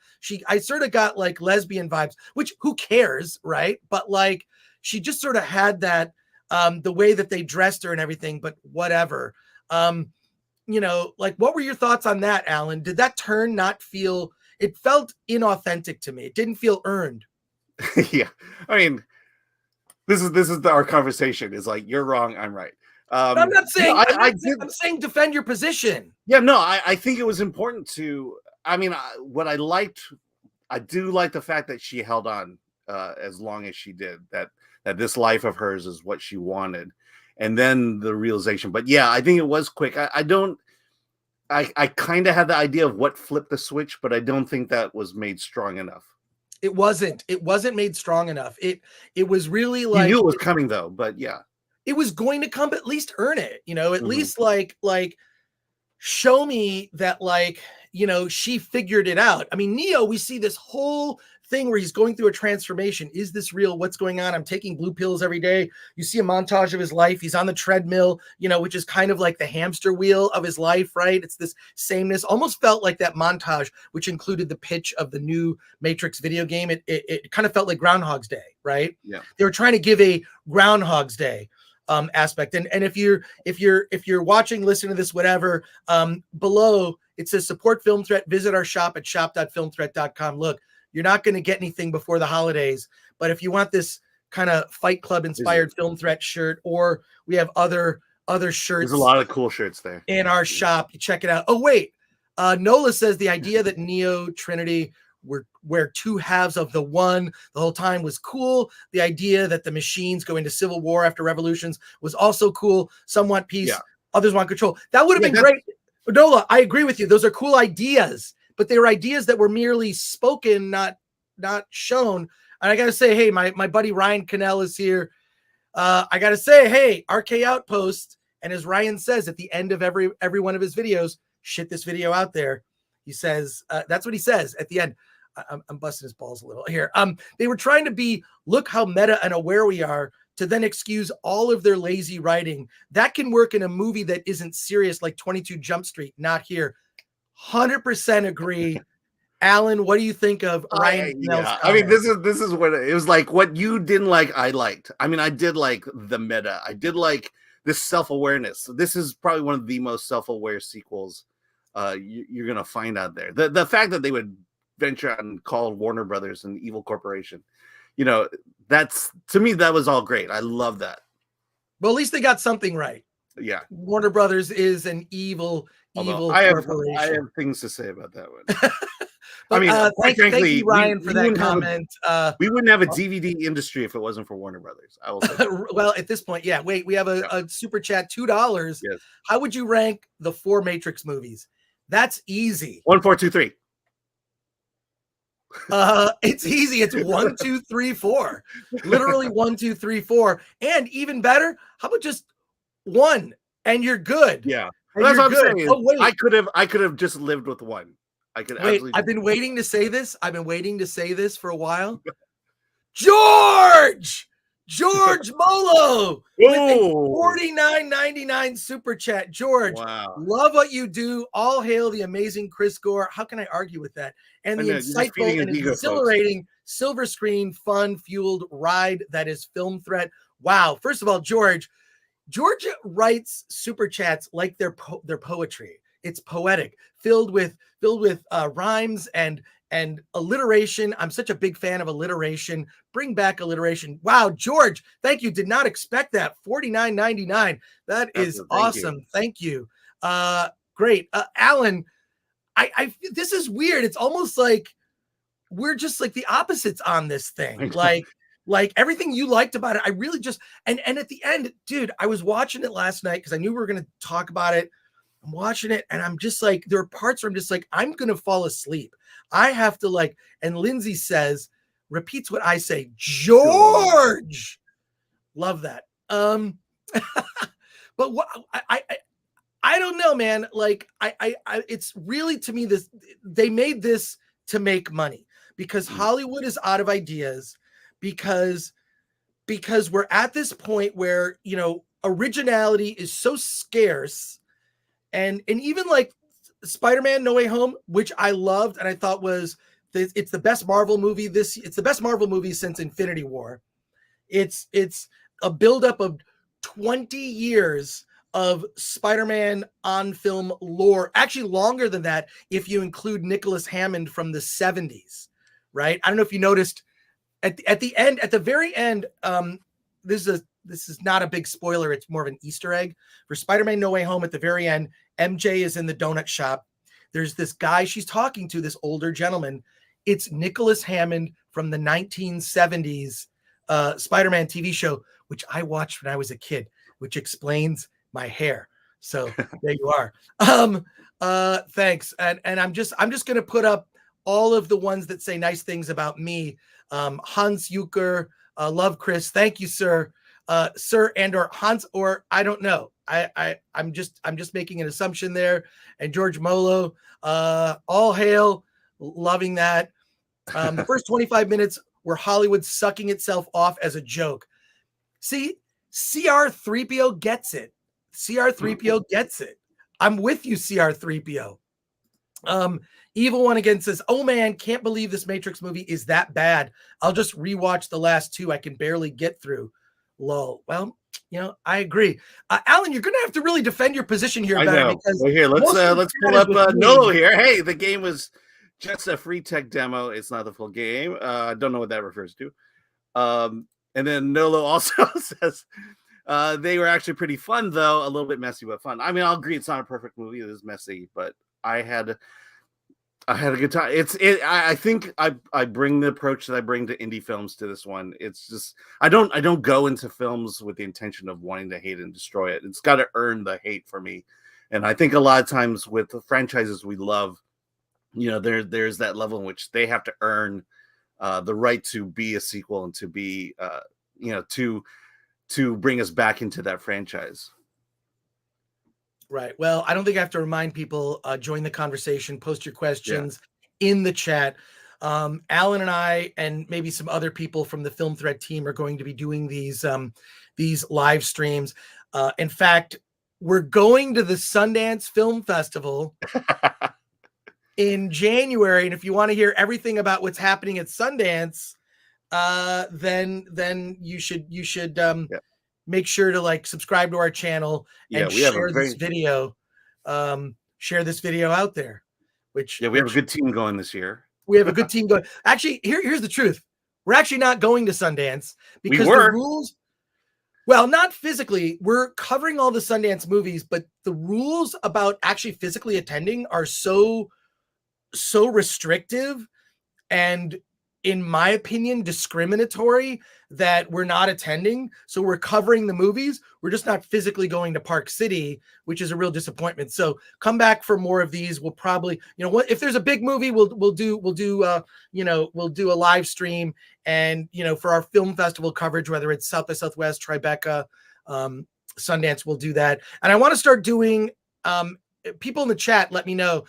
I sort of got like lesbian vibes, which who cares, right? But like she just sort of had that the way that they dressed her and everything. But whatever, you know, like what were your thoughts on that, Alan? Did that turn not feel? It felt inauthentic to me. It didn't feel earned. Yeah, I mean. This is our conversation. Is like you're wrong, I'm right. I'm not saying. I'm saying defend your position. Yeah, no, I think it was important to. I mean, what I liked, I do like the fact that she held on as long as she did. That this life of hers is what she wanted, and then the realization. But yeah, I think it was quick. I kind of had the idea of what flipped the switch, but I don't think that was made strong enough. It wasn't made strong enough. It was really like you knew it was coming though, but yeah, it was going to come, but at least earn it, you know, at least like show me that, like, you know, she figured it out. I mean, Neo, we see this whole thing where he's going through a transformation. Is this real? What's going on? I'm taking blue pills every day. You see a montage of his life. He's on the treadmill, you know, which is kind of like the hamster wheel of his life, right? It's this sameness. Almost felt like that montage, which included the pitch of the new Matrix video game. It kind of felt like Groundhog's Day, right? Yeah. They were trying to give a Groundhog's Day aspect. And if you're watching, listening to this, whatever, below it says support Film Threat. Visit our shop at shop.filmthreat.com. Look, you're not going to get anything before the holidays, but if you want this kind of Fight Club inspired Film Threat shirt, or we have other shirts. There's a lot of cool shirts there in our shop. You check it out. Oh, wait. Nola says the idea that Neo, Trinity were two halves of the one the whole time was cool. The idea that the machines go into civil war after revolutions was also cool. Some want peace, others want control. That would have been great. Nola, I agree with you. Those are cool ideas, but they were ideas that were merely spoken, not shown. And I gotta say, hey, my buddy Ryan Cannell is here. I gotta say, hey, RK Outpost, and as Ryan says at the end of every one of his videos, shit this video out there. He says, that's what he says at the end. I'm busting his balls a little here. They were trying to be, look how meta and aware we are, to then excuse all of their lazy writing. That can work in a movie that isn't serious like 22 Jump Street, not here. 100% agree. Alan, what do you think of Ryan Cannell's comment? I mean, this is what it was like. What you didn't like, I liked. I mean, I did like the meta. I did like this self-awareness. This is probably one of the most self-aware sequels you're gonna find out there. The fact that they would venture out and call Warner Brothers an evil corporation, that's, to me, that was all great. I love that. Well, at least they got something right. Yeah, Warner Brothers is an evil corporation. I have things to say about that one. But, I mean, thank you, Ryan, for that comment. We wouldn't have a DVD industry if it wasn't for Warner Brothers. I will say. Well, at this point, yeah. Wait, we have a super chat, $2. Yes. How would you rank the 4 Matrix movies? That's easy. 1, 4, 2, 3. It's easy. It's 1, 2, 3, 4. Literally 1, 2, 3, 4. And even better, how about just 1 and you're good? Yeah, that's what I'm saying. Oh, wait. I could have just lived with 1. I could wait. I've been waiting to say this. I've been waiting to say this for a while. George Molo with a $49.99 super chat. George, wow. Love what you do. All hail the amazing Chris Gore. How can I argue with that? And the insightful and exhilarating silver screen, fun-fueled ride that is Film Threat. Wow. First of all, George writes super chats like they're poetry. It's poetic, filled with rhymes and alliteration. I'm such a big fan of alliteration. Bring back alliteration. Wow, George, thank you. Did not expect that. $49.99. That is awesome. Thank you. Great. Alan, I this is weird. It's almost like we're just like the opposites on this thing. Like everything you liked about it, I really just and at the end, dude, I was watching it last night because I knew we were gonna talk about it. I'm watching it and I'm just like, there are parts where I'm just like, I'm going to fall asleep. I have to and Lindsay repeats what I say, George. Love that. But what I don't know, man. It's really, to me, they made this to make money because Hollywood is out of ideas because we're at this point where, originality is so scarce. And even like Spider-Man No Way Home, which I loved and I thought it's the best Marvel movie it's the best Marvel movie since Infinity War. It's a buildup of 20 years of Spider-Man on film lore, actually longer than that if you include Nicholas Hammond from the 70s, right? I don't know if you noticed at the very end, this is not a big spoiler. It's more of an Easter egg for Spider-Man No Way Home. At the very end, MJ is in the donut shop. There's this guy she's talking to, this older gentleman. It's Nicholas Hammond from the 1970s Spider-Man TV show, which I watched when I was a kid, which explains my hair. So there you are. Thanks. And I'm just going to put up all of the ones that say nice things about me. Hans Eucher, love Chris. Thank you, sir. Sir and or Hans, or I don't know. I'm just making an assumption there. And George Molo, all hail, loving that. The first 25 minutes were Hollywood sucking itself off as a joke. See, CR3PO gets it. CR3PO gets it. I'm with you, CR3PO. Evil One again says, oh man, can't believe this Matrix movie is that bad. I'll just rewatch the last 2 I can barely get through. Lol. Well, I agree. Alan, you're going to have to really defend your position here. I know. Well, here, let's pull up Nolo here. Hey, the game was just a free tech demo. It's not the full game. I don't know what that refers to. And then Nolo also says they were actually pretty fun, though. A little bit messy, but fun. I mean, I'll agree it's not a perfect movie. It is messy, but I had a good time. I think I bring the approach that I bring to indie films to this one. It's just I don't go into films with the intention of wanting to hate and destroy it. It's got to earn the hate for me. And I think a lot of times with the franchises we love, there's that level in which they have to earn the right to be a sequel and to be to bring us back into that franchise. Right. Well, I don't think I have to remind people, join the conversation, post your questions in the chat. Alan and I, and maybe some other people from the Film Thread team, are going to be doing these live streams. In fact, we're going to the Sundance Film Festival in January. And if you want to hear everything about what's happening at Sundance, then you should make sure to subscribe to our channel and share this video out there. We have a good team going this year. We have a good team going. Actually, here's the truth. We're actually not going to Sundance because the rules, well, not physically. We're covering all the Sundance movies, but the rules about actually physically attending are so restrictive and, in my opinion, discriminatory that we're not attending. So we're covering the movies. We're just not physically going to Park City, which is a real disappointment. So come back for more of these. We'll probably, if there's a big movie, we'll do a live stream, and, for our film festival coverage, whether it's South by Southwest, Tribeca, Sundance, we'll do that. And I want to start doing, people in the chat, let me know,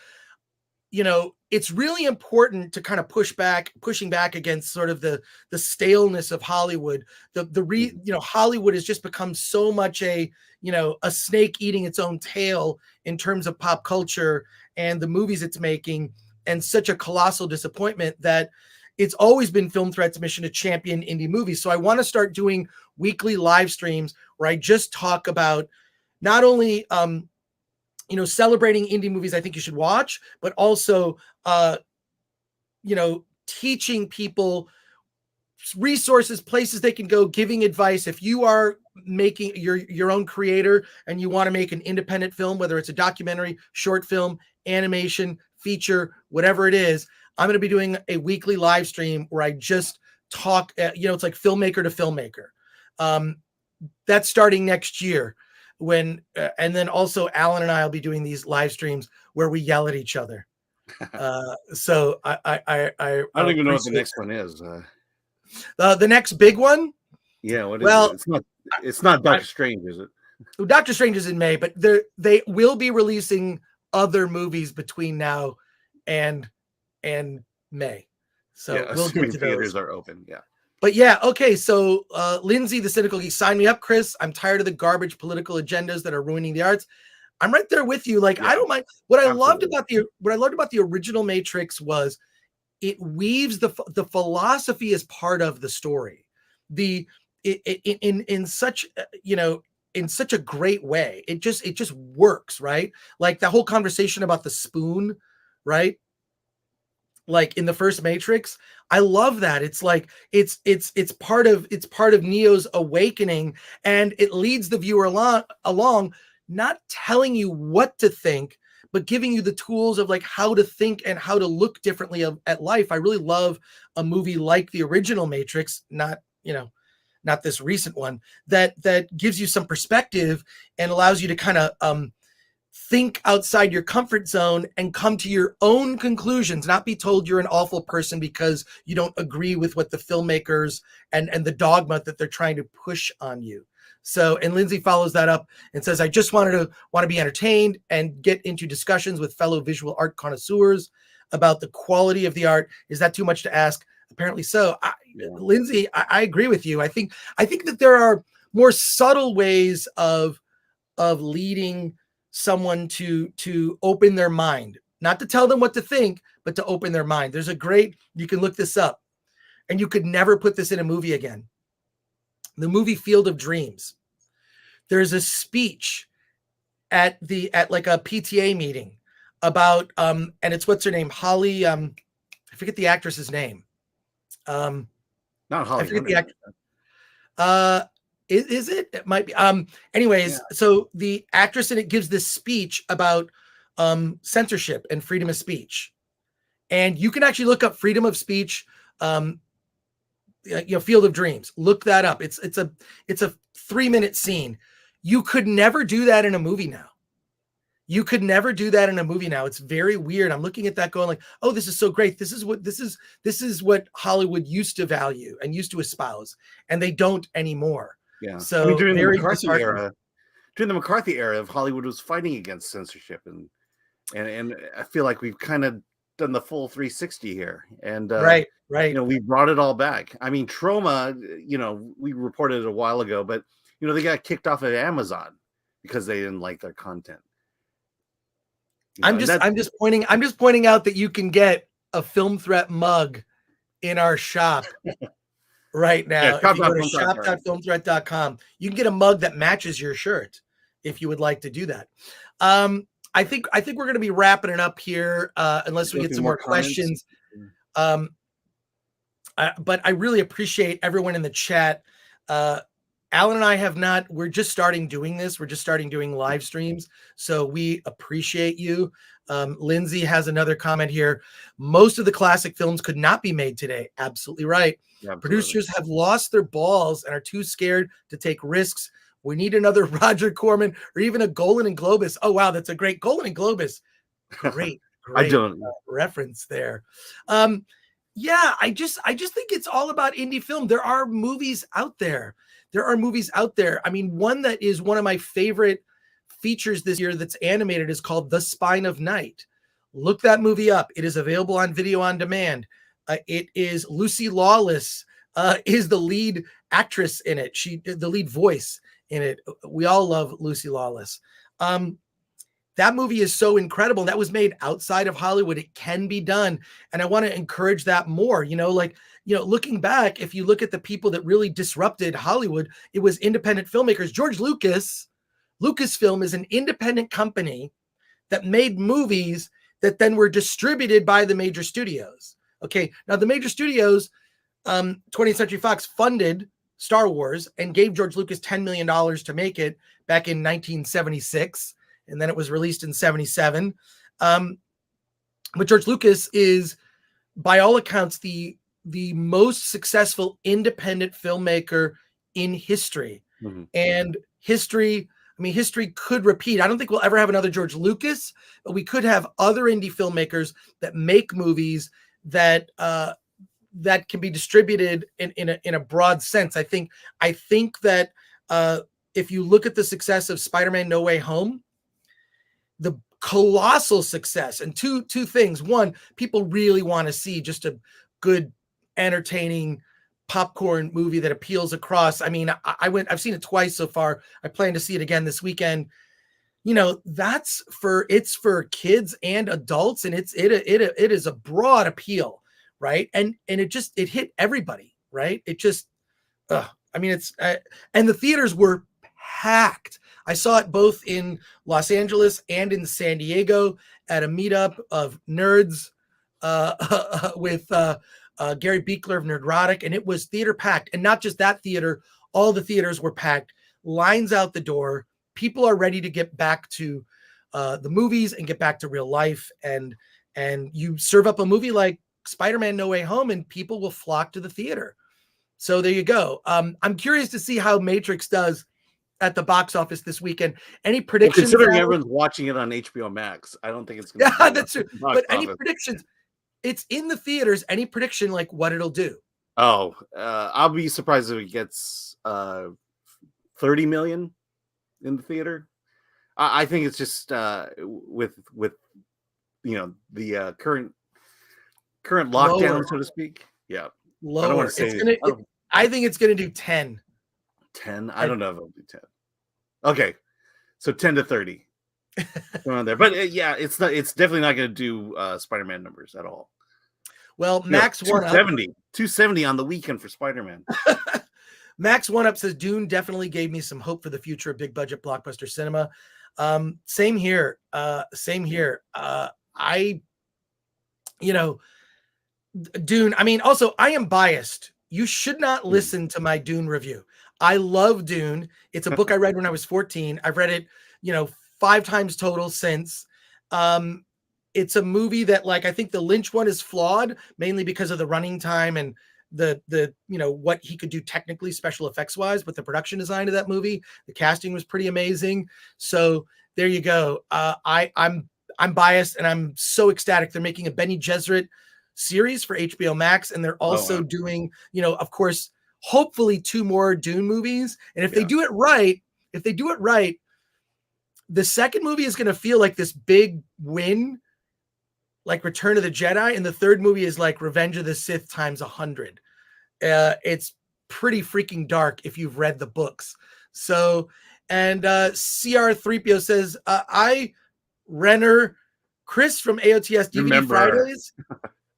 it's really important to kind of pushing back against sort of the staleness of Hollywood. Hollywood has just become so much a snake eating its own tail in terms of pop culture and the movies it's making, and such a colossal disappointment that it's always been Film Thread's mission to champion indie movies. So I want to start doing weekly live streams where I just talk about not only, celebrating indie movies I think you should watch, but also, teaching people resources, places they can go, giving advice. If you are making your own creator and you want to make an independent film, whether it's a documentary, short film, animation, feature, whatever it is, I'm going to be doing a weekly live stream where I just talk, it's like filmmaker to filmmaker. That's starting next year. And then also Alan and I will be doing these live streams where we yell at each other. So I don't even know what the next one is. The next big one. Yeah. What is it? It's not Doctor Strange, is it? Doctor Strange is in May, but they will be releasing other movies between now and May. So we'll get to theaters are open. Yeah. But yeah, okay. So Lindsay, the Cynical Geek, sign me up, Chris. I'm tired of the garbage political agendas that are ruining the arts. I'm right there with you. I don't mind. What I loved about the original Matrix was it weaves the philosophy as part of the story. In such a great way. It just works, right? Like the whole conversation about the spoon, right? Like in the first Matrix, I love that. It's like it's part of Neo's awakening, and it leads the viewer along, not telling you what to think, but giving you the tools of how to think and how to look differently at life. I really love a movie like the original Matrix, not this recent one, that gives you some perspective and allows you to kind of think outside your comfort zone and come to your own conclusions, not be told you're an awful person because you don't agree with what the filmmakers and the dogma that they're trying to push on you. So, and Lindsay follows that up and says, I just want to be entertained and get into discussions with fellow visual art connoisseurs about the quality of the art. Is that too much to ask? Apparently so. Lindsay, I agree with you. I think that there are more subtle ways of leading someone to open their mind, not to tell them what to think, but to open their mind. There's you can look this up, and you could never put this in a movie again. The movie Field of Dreams. There's a speech at like a PTA meeting about and it's what's her name? Holly, I forget the actress's name. Not Holly. I forget the actor. Is it? It might be. Anyways, yeah. So the actress in it gives this speech about censorship and freedom of speech. And you can actually look up freedom of speech, Field of Dreams. Look that up. It's a 3-minute scene. You could never do that in a movie now. You could never do that in a movie now. It's very weird. I'm looking at that going like, oh, this is so great. This is what Hollywood used to value and used to espouse, and they don't anymore. Yeah. So I mean, during very the McCarthy era of Hollywood was fighting against censorship, and I feel like we've kind of done the full 360 here. And right. We brought it all back. I mean, Troma, we reported it a while ago, but they got kicked off of Amazon because they didn't like their content. I'm just pointing out that you can get a Film Threat mug in our shop right now. Yeah, if you go to shop.filmthreat.com, you can get a mug that matches your shirt if you would like to do that. I think we're going to be wrapping it up here unless we get some more questions. But I really appreciate everyone in the chat. Alan and I we're just starting doing this. We're just starting doing live streams. So we appreciate you. Lindsay has another comment here. Most of the classic films could not be made today. Absolutely right. Yeah, producers have lost their balls and are too scared to take risks. We need another Roger Corman or even a Golan and Globus. Oh, wow. That's a great Golan and Globus. Great reference there. Yeah, I just think it's all about indie film. There are movies out there. I mean, one that is one of my favorite features this year that's animated is called The Spine of Night. Look that movie up. It is available on video on demand. It is Lucy Lawless is the lead actress in it. The lead voice in it. We all love Lucy Lawless. That movie is so incredible. That was made outside of Hollywood. It can be done. And I want to encourage that more, looking back, if you look at the people that really disrupted Hollywood, it was independent filmmakers. George Lucasfilm is an independent company that made movies that then were distributed by the major studios. Okay. Now the major studios, 20th Century Fox funded Star Wars and gave George Lucas $10 million to make it back in 1976. And then it was released in 77. But George Lucas is, by all accounts, the most successful independent filmmaker in history. Mm-hmm. And history could repeat. I don't think we'll ever have another George Lucas, but we could have other indie filmmakers that make movies that can be distributed in a broad sense. I think that if you look at the success of Spider-Man No Way Home, the colossal success, and two things. One, people really want to see just a good, entertaining popcorn movie that appeals across. I mean, I've seen it twice so far. I plan to see it again this weekend. It's for kids and adults, and it is a broad appeal, right? And it hit everybody, right? It just, and the theaters were packed. I saw it both in Los Angeles and in San Diego at a meetup of nerds with Gary Beekler of Nerdrotic, and it was theater packed. And not just that theater, all the theaters were packed, lines out the door. People are ready to get back to the movies and get back to real life. And you serve up a movie like Spider-Man No Way Home and people will flock to the theater. So there you go. I'm curious to see how Matrix does at the box office this weekend. Any predictions? Considering everyone's watching it on HBO Max, I don't think it's going to. Yeah, that's true. But any predictions? It's in the theaters. Any prediction like what it'll do? Oh, I'll be surprised if it gets 30 million in the theater. I think it's just with the current lockdown, lower, so to speak. Yeah, lower. I don't want to say I think it's going to do 10. 10. I don't know if it'll do 10. Okay, so 10 to 30 going on there, but it's definitely not going to do Spider-Man numbers at all. Well, Max 270 on the weekend for Spider-Man. Max One Up says Dune definitely gave me some hope for the future of big budget blockbuster cinema. Same here. Dune. I mean, also I am biased. You should not listen to my Dune review. I love Dune. It's a book I read when I was 14. I've read it, 5 times total since. It's a movie that, like, I think the Lynch one is flawed mainly because of the running time and the what he could do technically, special effects wise, but the production design of that movie, the casting was pretty amazing. So there you go. I'm biased and I'm so ecstatic. They're making a Benny Gesserit series for HBO Max, and they're also doing, of course, hopefully 2 more Dune movies. And if they do it right, the second movie is going to feel like this big win, like Return of the Jedi, and the third movie is like Revenge of the Sith times 100. It's pretty freaking dark if you've read the books. So, and CR3PO says, Renner, Chris from AOTS DVD Fridays.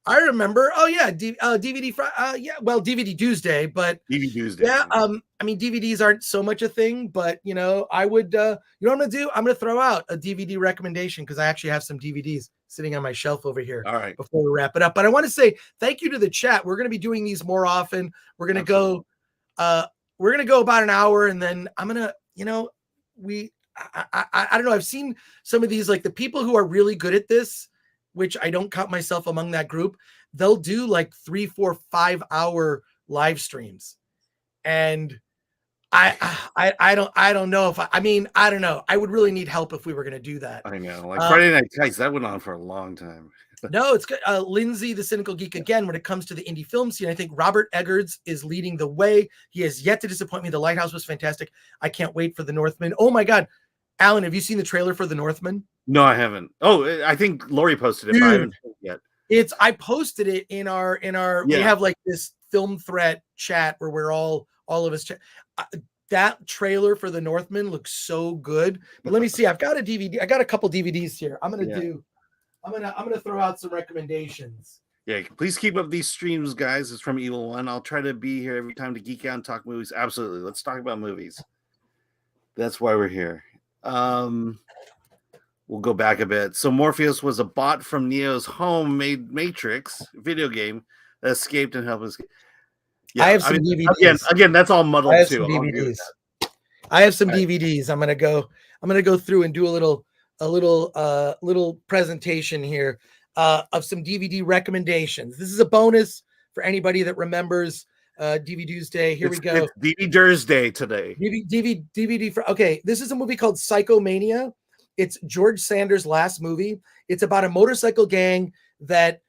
I remember. Oh yeah, DVD. Well, DVD Tuesday, but DVD Tuesday. Yeah, I mean, DVDs aren't so much a thing, but I would. You know what I'm gonna do? I'm gonna throw out a DVD recommendation because I actually have some DVDs sitting on my shelf over here. All right. Before we wrap it up, but I want to say thank you to the chat. We're gonna be doing these more often. We're gonna go. We're gonna go about an hour, and then I'm gonna. I don't know. I've seen some of these, like the people who are really good at this, which I don't count myself among that group. They'll do like 3, 4, 5 hour live streams. And I don't know if I don't know. I would really need help if we were going to do that. I know, like Friday Night Tights, that went on for a long time. No, it's Lindsay, the Cynical Geek, again, when it comes to the indie film scene, I think Robert Eggers is leading the way. He has yet to disappoint me. The Lighthouse was fantastic. I can't wait for The Northman. Oh my God. Alan, have you seen the trailer for The Northman? No, I haven't. Oh, I think Lori posted it, but I haven't seen it yet. I posted it in our we have like this film threat chat where we're all of us that trailer for The Northman looks so good. But let me see. I've got a DVD. I got a couple DVDs here. I'm gonna throw out some recommendations. Yeah, please keep up these streams, guys. It's from Evil One. I'll try to be here every time to geek out and talk movies. Absolutely. Let's talk about movies. That's why we're here. We'll go back a bit. So Morpheus was a bot from Neo's homemade Matrix video game that escaped and helped us. Yeah, I have some DVDs. Again, that's all muddled too. I have some DVDs. I'm gonna go through and do a little presentation here of some DVD recommendations. This is a bonus for anybody that remembers DVD Tuesday. Here we go. It's DVD Thursday today. DVD for okay. This is a movie called Psychomania. It's George Sanders' last movie. It's about a motorcycle gang that,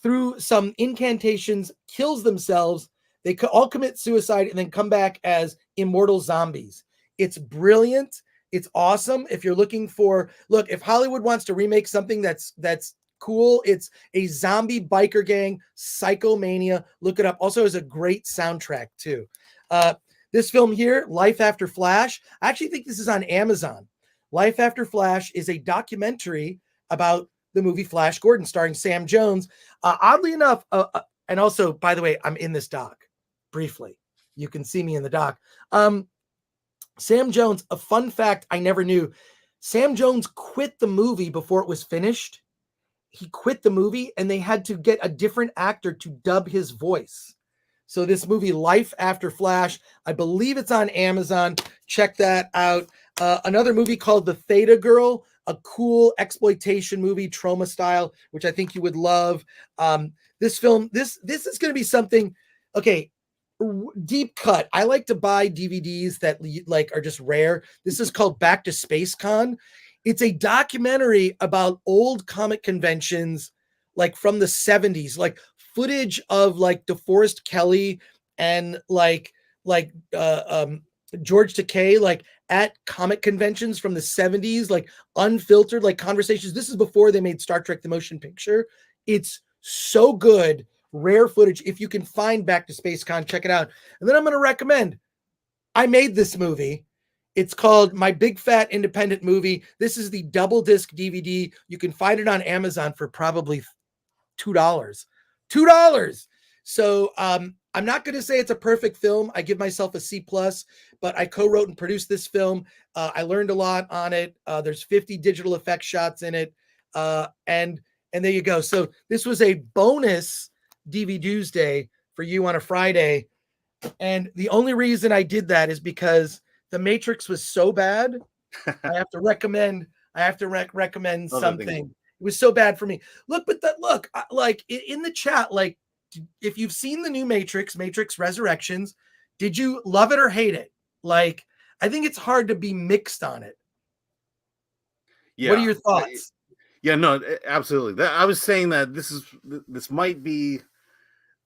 through some incantations, kills themselves. They all commit suicide and then come back as immortal zombies. It's brilliant. It's awesome. If you're looking for, if Hollywood wants to remake something that's cool, it's a zombie biker gang, Psychomania. Look it up. Also has a great soundtrack too. This film here, Life After Flash. I actually think this is on Amazon. Life After Flash is a documentary about the movie Flash Gordon starring Sam Jones. Oddly enough, and also, by the way, I'm in this doc briefly. You can see me in the doc. Sam Jones, a fun fact I never knew. Sam Jones quit the movie before it was finished. He quit the movie and they had to get a different actor to dub his voice. So this movie, Life After Flash, I believe it's on Amazon. Check that out. Another movie called The Theta Girl, a cool exploitation movie, trauma style, which I think you would love. This film, this is going to be something. Okay, deep cut. I like to buy DVDs that are just rare. This is called Back to Space Con. It's a documentary about old comic conventions, like from the 70s, like footage of like DeForest Kelley and George Takei, like at comic conventions from the 70s, like unfiltered, like conversations. This is before they made Star Trek the Motion Picture. It's so good. Rare footage. If you can find Back to Space Con, check it out. And then I'm going to recommend, I made this movie. It's called My Big Fat Independent Movie. This is the double disc DVD. You can find it on Amazon for probably $2. $2. So I'm not going to say it's a perfect film. I give myself a C+, but I co-wrote and produced this film. I learned a lot on it. There's 50 digital effects shots in it. And there you go. So this was a bonus DVD Tuesday for you on a Friday. And the only reason I did that is because The Matrix was so bad. I have to recommend I have to recommend Other things. something. It was so bad for me. Look, but like in the chat, like if you've seen the new Matrix Resurrections, did you love it or hate it? Like, I think it's hard to be mixed on it. Yeah. What are your thoughts? Yeah, no, absolutely. I was saying that this might be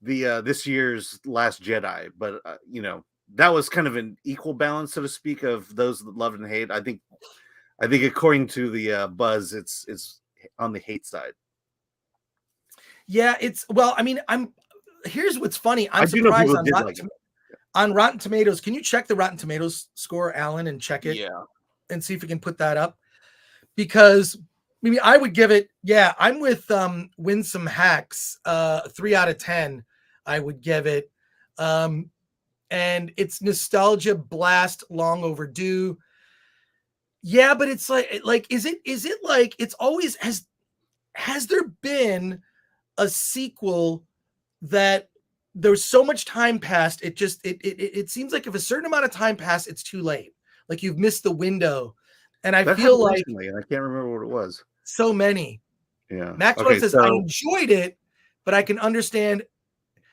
the this year's Last Jedi, but you know, that was kind of an equal balance, so to speak, of those that love and hate. I think according to the buzz, it's on the hate side. Yeah, it's well, I mean, here's what's funny. I'm I do know surprised people did like it. on Rotten Tomatoes. Can you check the Rotten Tomatoes score, Alan, and check it? Yeah. And see if we can put that up. Because maybe I would give it, yeah, I'm with Winsome Hacks, 3 out of 10. I would give it. And it's nostalgia blast, long overdue. Yeah, but it's like, is it like it's always has there been a sequel that there's so much time passed? It seems like if a certain amount of time passed, it's too late. Like you've missed the window. And I feel like, recently, and I can't remember what it was. So many. Yeah. Maxwell says, I enjoyed it, but I can understand.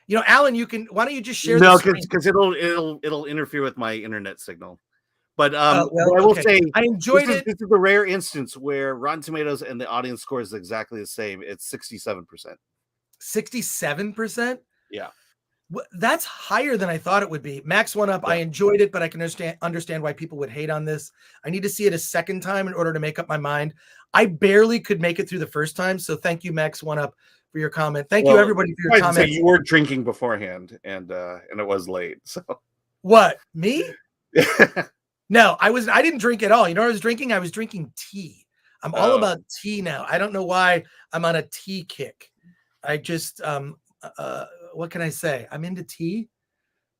You know, Alan, why don't you just share the screen? Because it'll interfere with my internet signal. But I will say I enjoyed it. This is a rare instance where Rotten Tomatoes and the audience score is exactly the same. It's 67%. 67%? Yeah. That's higher than I thought it would be. Max One Up, yeah. I enjoyed it, but I can understand why people would hate on this. I need to see it a second time in order to make up my mind. I barely could make it through the first time, so thank you, Max One Up, for your comment. Thank you, everybody, for your comments. You were drinking beforehand, and it was late. So what? Me? No, I didn't drink at all. You know what I was drinking? I was drinking tea. I'm all about tea now. I don't know why I'm on a tea kick. I just what can I say? I'm into tea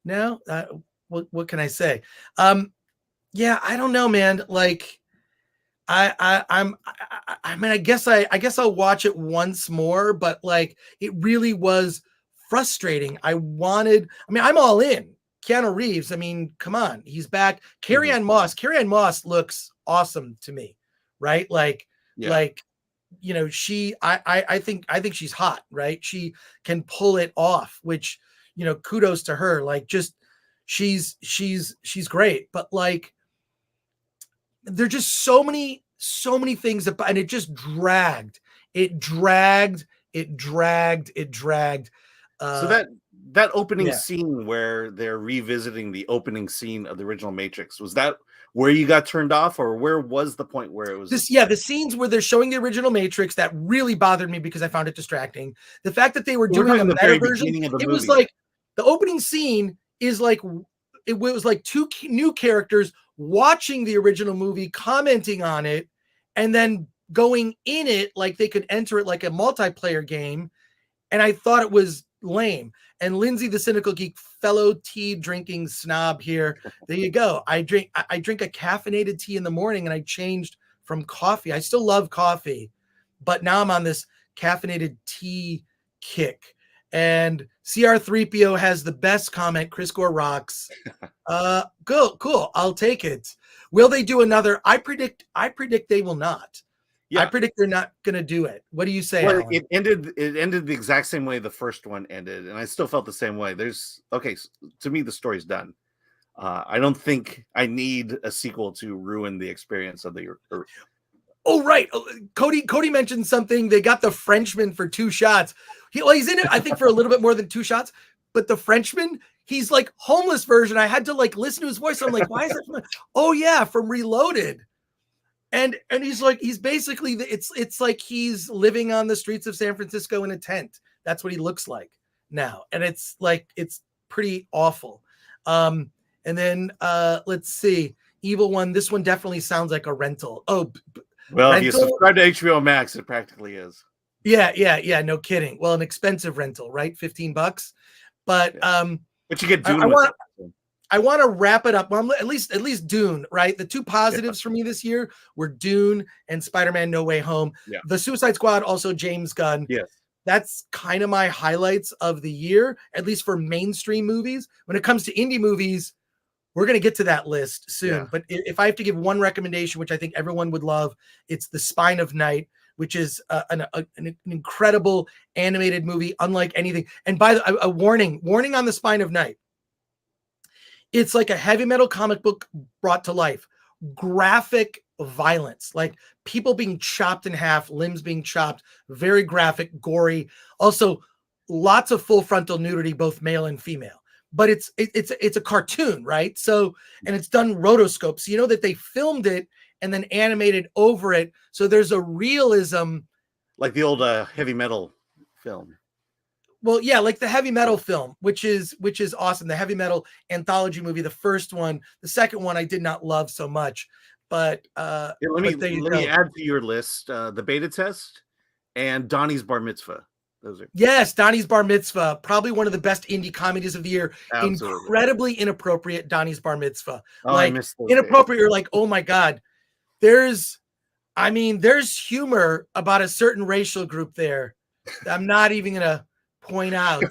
now. What can I say? Yeah, I don't know, man. Like, I mean, I guess I'll watch it once more, but like, it really was frustrating. I'm all in. Keanu Reeves. I mean, come on, he's back. Carrie-Anne Moss. Carrie-Anne Moss looks awesome to me, right? Like, you know, I think she's hot, right? She can pull it off, which, you know, kudos to her. Like, just she's great. But like, there's just so many things about, and it just dragged. So that opening scene where they're revisiting the opening scene of the original Matrix, was that where you got turned off, or where was the point where it was the scenes where they're showing the original Matrix, that really bothered me because I found it distracting. The fact that they were doing a meta version, it was like the opening scene is like, it was like two new characters watching the original movie, commenting on it, and then going in it like they could enter it like a multiplayer game. And I thought it was lame. And Lindsay, the cynical geek, fellow tea drinking snob here. There you go. I drink a caffeinated tea in the morning, and I changed from coffee. I still love coffee, but now I'm on this caffeinated tea kick. And CR3PO has the best comment. Chris Gore rocks. Cool. I'll take it. Will they do another? I predict they will not. Yeah. I predict they're not going to do it. What do you say, Alan? It ended the exact same way the first one ended, and I still felt the same way. To me, the story's done. I don't think I need a sequel to ruin the experience of the. Oh, right. Cody mentioned something. They got the Frenchman for 2 shots. He's in it, I think, for a little bit more than 2 shots. But the Frenchman, he's like homeless version. I had to like listen to his voice. I'm like, why is that? Oh yeah, from Reloaded. And he's basically, it's like he's living on the streets of San Francisco in a tent. That's what he looks like now. And it's like, it's pretty awful. And then let's see, Evil One. This one definitely sounds like a rental. Oh, well, if you subscribe to HBO Max, it practically is. Yeah. No kidding. Well, an expensive rental, right? $15. But you get Dune. I want to wrap it up. Well, at least Dune, right? The 2 positives for me this year were Dune and Spider-Man No Way Home. Yeah. The Suicide Squad, also James Gunn. Yes. That's kind of my highlights of the year, at least for mainstream movies. When it comes to indie movies, We're going to get to that list soon. Yeah. But if I have to give one recommendation, which I think everyone would love, it's The Spine of Night, which is an incredible animated movie, unlike anything. And by the a warning on The Spine of Night. It's like a heavy metal comic book brought to life. Graphic violence, like people being chopped in half, limbs being chopped, very graphic, gory. Also, lots of full frontal nudity, both male and female. But it's a cartoon, right? So, and it's done rotoscope. So you know that they filmed it and then animated over it. So there's a realism, like the old heavy metal film. Well, yeah, like the heavy metal film, which is awesome. The heavy metal anthology movie, the first one, the second one I did not love so much, but let me add to your list the Beta Test and Donnie's Bar Mitzvah. Those are yes, Donnie's Bar Mitzvah, probably one of the best indie comedies of the year. Absolutely. Incredibly inappropriate, Donnie's Bar Mitzvah. Oh, like inappropriate. You're like, oh my god, there's humor about a certain racial group there. I'm not even gonna point out.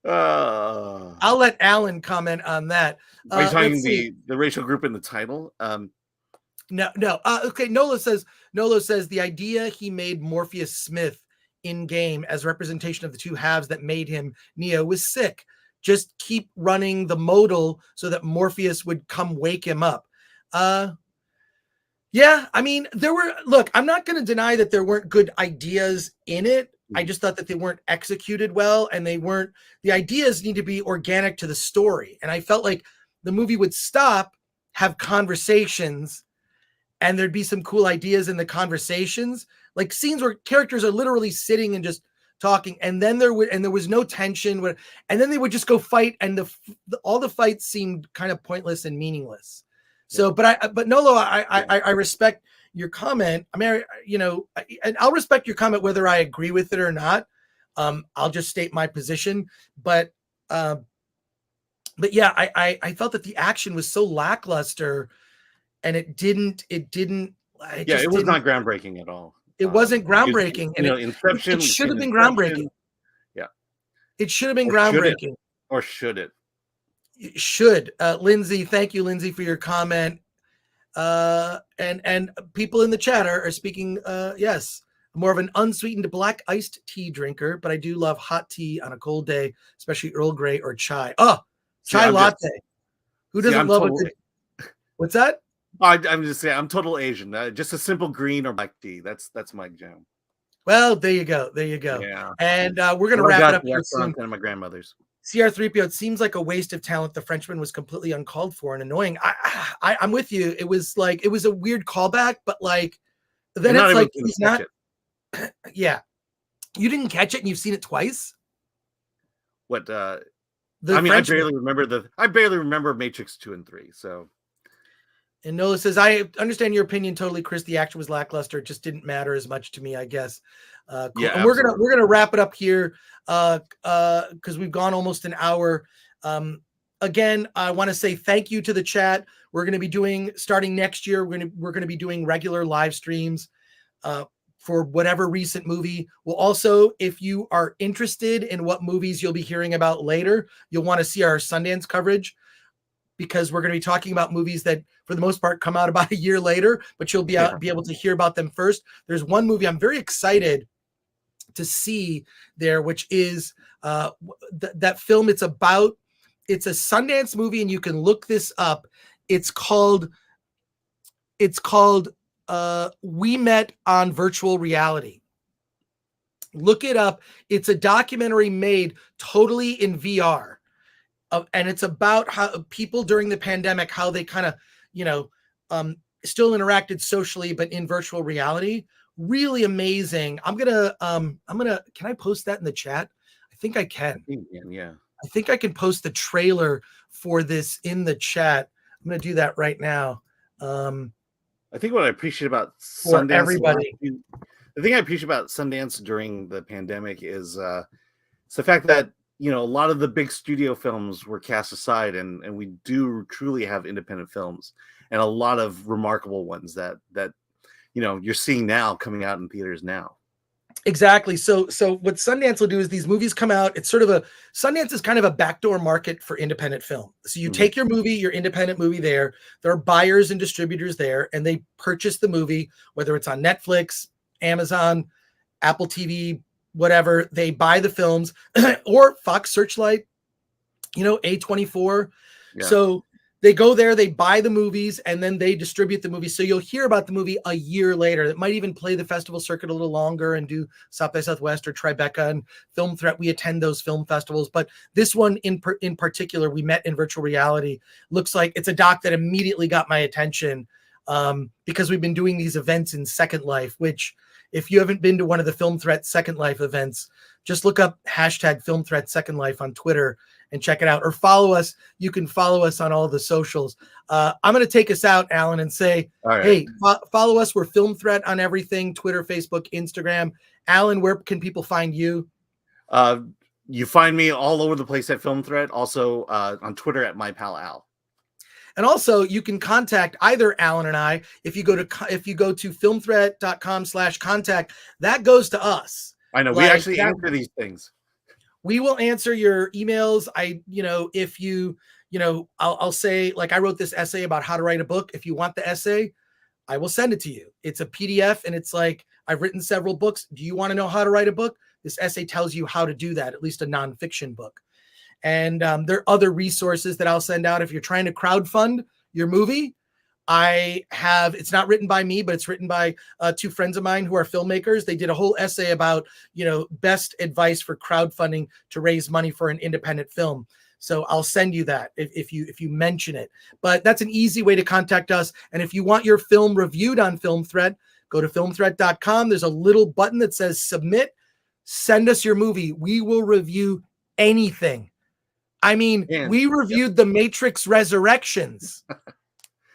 I'll let Alan comment on that. Are you talking the racial group in the title? No. Okay. Nolo says the idea he made Morpheus Smith in game as representation of the two halves that made him Neo was sick. Just keep running the modal so that Morpheus would come wake him up. Yeah, I mean, I'm not going to deny that there weren't good ideas in it. I just thought that they weren't executed well, and the ideas need to be organic to the story. And I felt like the movie would stop, have conversations, and there'd be some cool ideas in the conversations, like scenes where characters are literally sitting and just talking, and then there was no tension, and then they would just go fight, and all the fights seemed kind of pointless and meaningless. So, but Nolo, I respect your comment. I mean, and I'll respect your comment whether I agree with it or not. I'll just state my position. But yeah, I felt that the action was so lackluster, and it was not groundbreaking at all. It wasn't groundbreaking, and Inception. It should have been groundbreaking. Yeah, it should have been groundbreaking. Or should it? It should. Lindsay, thank you, Lindsay, for your comment. And people in the chat are speaking. Yes, I'm more of an unsweetened black iced tea drinker, but I do love hot tea on a cold day, especially Earl Grey or chai. Oh, chai latte. Who doesn't love it? What's that? I'm just saying, I'm total Asian. Just a simple green or black tea. That's my jam. Well, there you go. Yeah. And we're gonna wrap it up here soon. My grandmother's. CR3PO, it seems like a waste of talent. The Frenchman was completely uncalled for and annoying. I'm with you. It was a weird callback, but like then it's like he's not. Yeah, you didn't catch it, and you've seen it twice. What? I barely remember Matrix 2 and 3. So. And Nola says, I understand your opinion totally, Chris. The action was lackluster. It just didn't matter as much to me, I guess. Cool. Yeah, and we're gonna wrap it up here because we've gone almost an hour. Again, I want to say thank you to the chat. We're going to be starting next year. We're going to be doing regular live streams for whatever recent movie. We'll also, if you are interested in what movies you'll be hearing about later, you'll want to see our Sundance coverage, because we're going to be talking about movies that for the most part come out about a year later, but you'll be able to hear about them first. There's one movie I'm very excited to see there, which is that film. It's a Sundance movie, and you can look this up. It's called We Met on Virtual Reality. Look it up. It's a documentary made totally in VR. And it's about how people during the pandemic, how they kind of, still interacted socially, but in virtual reality. Really amazing. Can I post that in the chat? I think I can. Yeah. I think I can post the trailer for this in the chat. I'm going to do that right now. I think what I appreciate about Sundance, the thing I appreciate about Sundance during the pandemic is it's the fact that, a lot of the big studio films were cast aside, and we do truly have independent films, and a lot of remarkable ones that you're seeing now coming out in theaters now. Exactly. So what Sundance will do is these movies come out. It's sort of Sundance is kind of a backdoor market for independent film. So you take your movie, your independent movie there. There are buyers and distributors there, and they purchase the movie, whether it's on Netflix, Amazon, Apple TV, whatever. They buy the films or Fox Searchlight, A24. Yeah. So they go there, they buy the movies, and then they distribute the movie. So you'll hear about the movie a year later. It might even play the festival circuit a little longer and do South by Southwest or Tribeca and Film Threat. We attend those film festivals. But this one in particular, we met in virtual reality. Looks like it's a doc that immediately got my attention because we've been doing these events in Second Life, which if you haven't been to one of the Film Threat Second Life events, just look up hashtag Film Threat Second Life on Twitter and check it out, or follow us. You can follow us on all the socials. I'm going to take us out, Alan, and say, hey, follow us. We're Film Threat on everything: Twitter, Facebook, Instagram. Alan, where can people find you? You find me all over the place at Film Threat. Also on Twitter at mypal_Al. And also, you can contact either Alan and I. If you go to filmthreat.com/contact, that goes to us. I know, we actually answer these things. We will answer your emails. I'll say, like, I wrote this essay about how to write a book. If you want the essay, I will send it to you. It's a PDF, and it's like, I've written several books. Do you want to know how to write a book? This essay tells you how to do that, at least a nonfiction book. And there are other resources that I'll send out if you're trying to crowdfund your movie. It's not written by me, but it's written by two friends of mine who are filmmakers. They did a whole essay about, best advice for crowdfunding to raise money for an independent film. So I'll send you that if you mention it. But that's an easy way to contact us. And if you want your film reviewed on Film Threat, go to filmthreat.com. There's a little button that says submit. Send us your movie. We will review anything. I mean, we reviewed The Matrix Resurrections.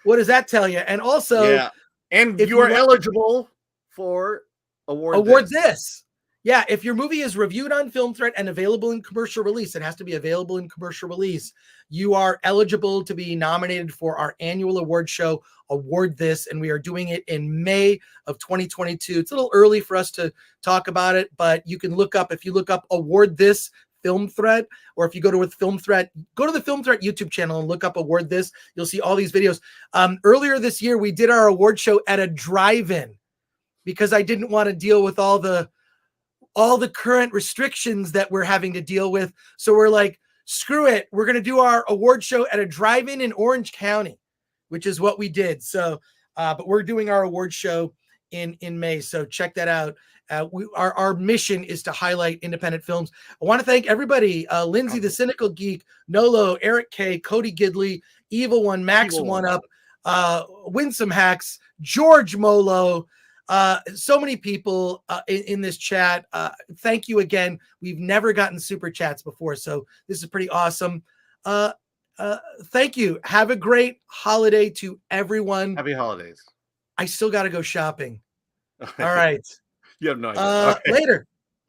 What does that tell you? And also, and if you are eligible for award this. Yeah, if your movie is reviewed on Film Threat and available in commercial release, it has to be available in commercial release. You are eligible to be nominated for our annual award show, Award This, and we are doing it in May of 2022. It's a little early for us to talk about it, but you can if you look up Award This Film Threat, or if you go to Film Threat, go to the Film Threat YouTube channel and look up Award This. You'll see all these videos. Earlier this year, we did our award show at a drive-in because I didn't want to deal with all the current restrictions that we're having to deal with. So we're like, screw it. We're going to do our award show at a drive-in in Orange County, which is what we did. So, but we're doing our award show in May. So check that out. Our mission is to highlight independent films. I want to thank everybody: Lindsay the Cynical Geek, Nolo, Eric K, Cody Gidley, Evil One, Max One Up, Winsome Hacks, George Molo. So many people in this chat. Thank you again. We've never gotten super chats before, so this is pretty awesome. Thank you. Have a great holiday to everyone. Happy holidays. I still got to go shopping. All right. You have no idea. Later.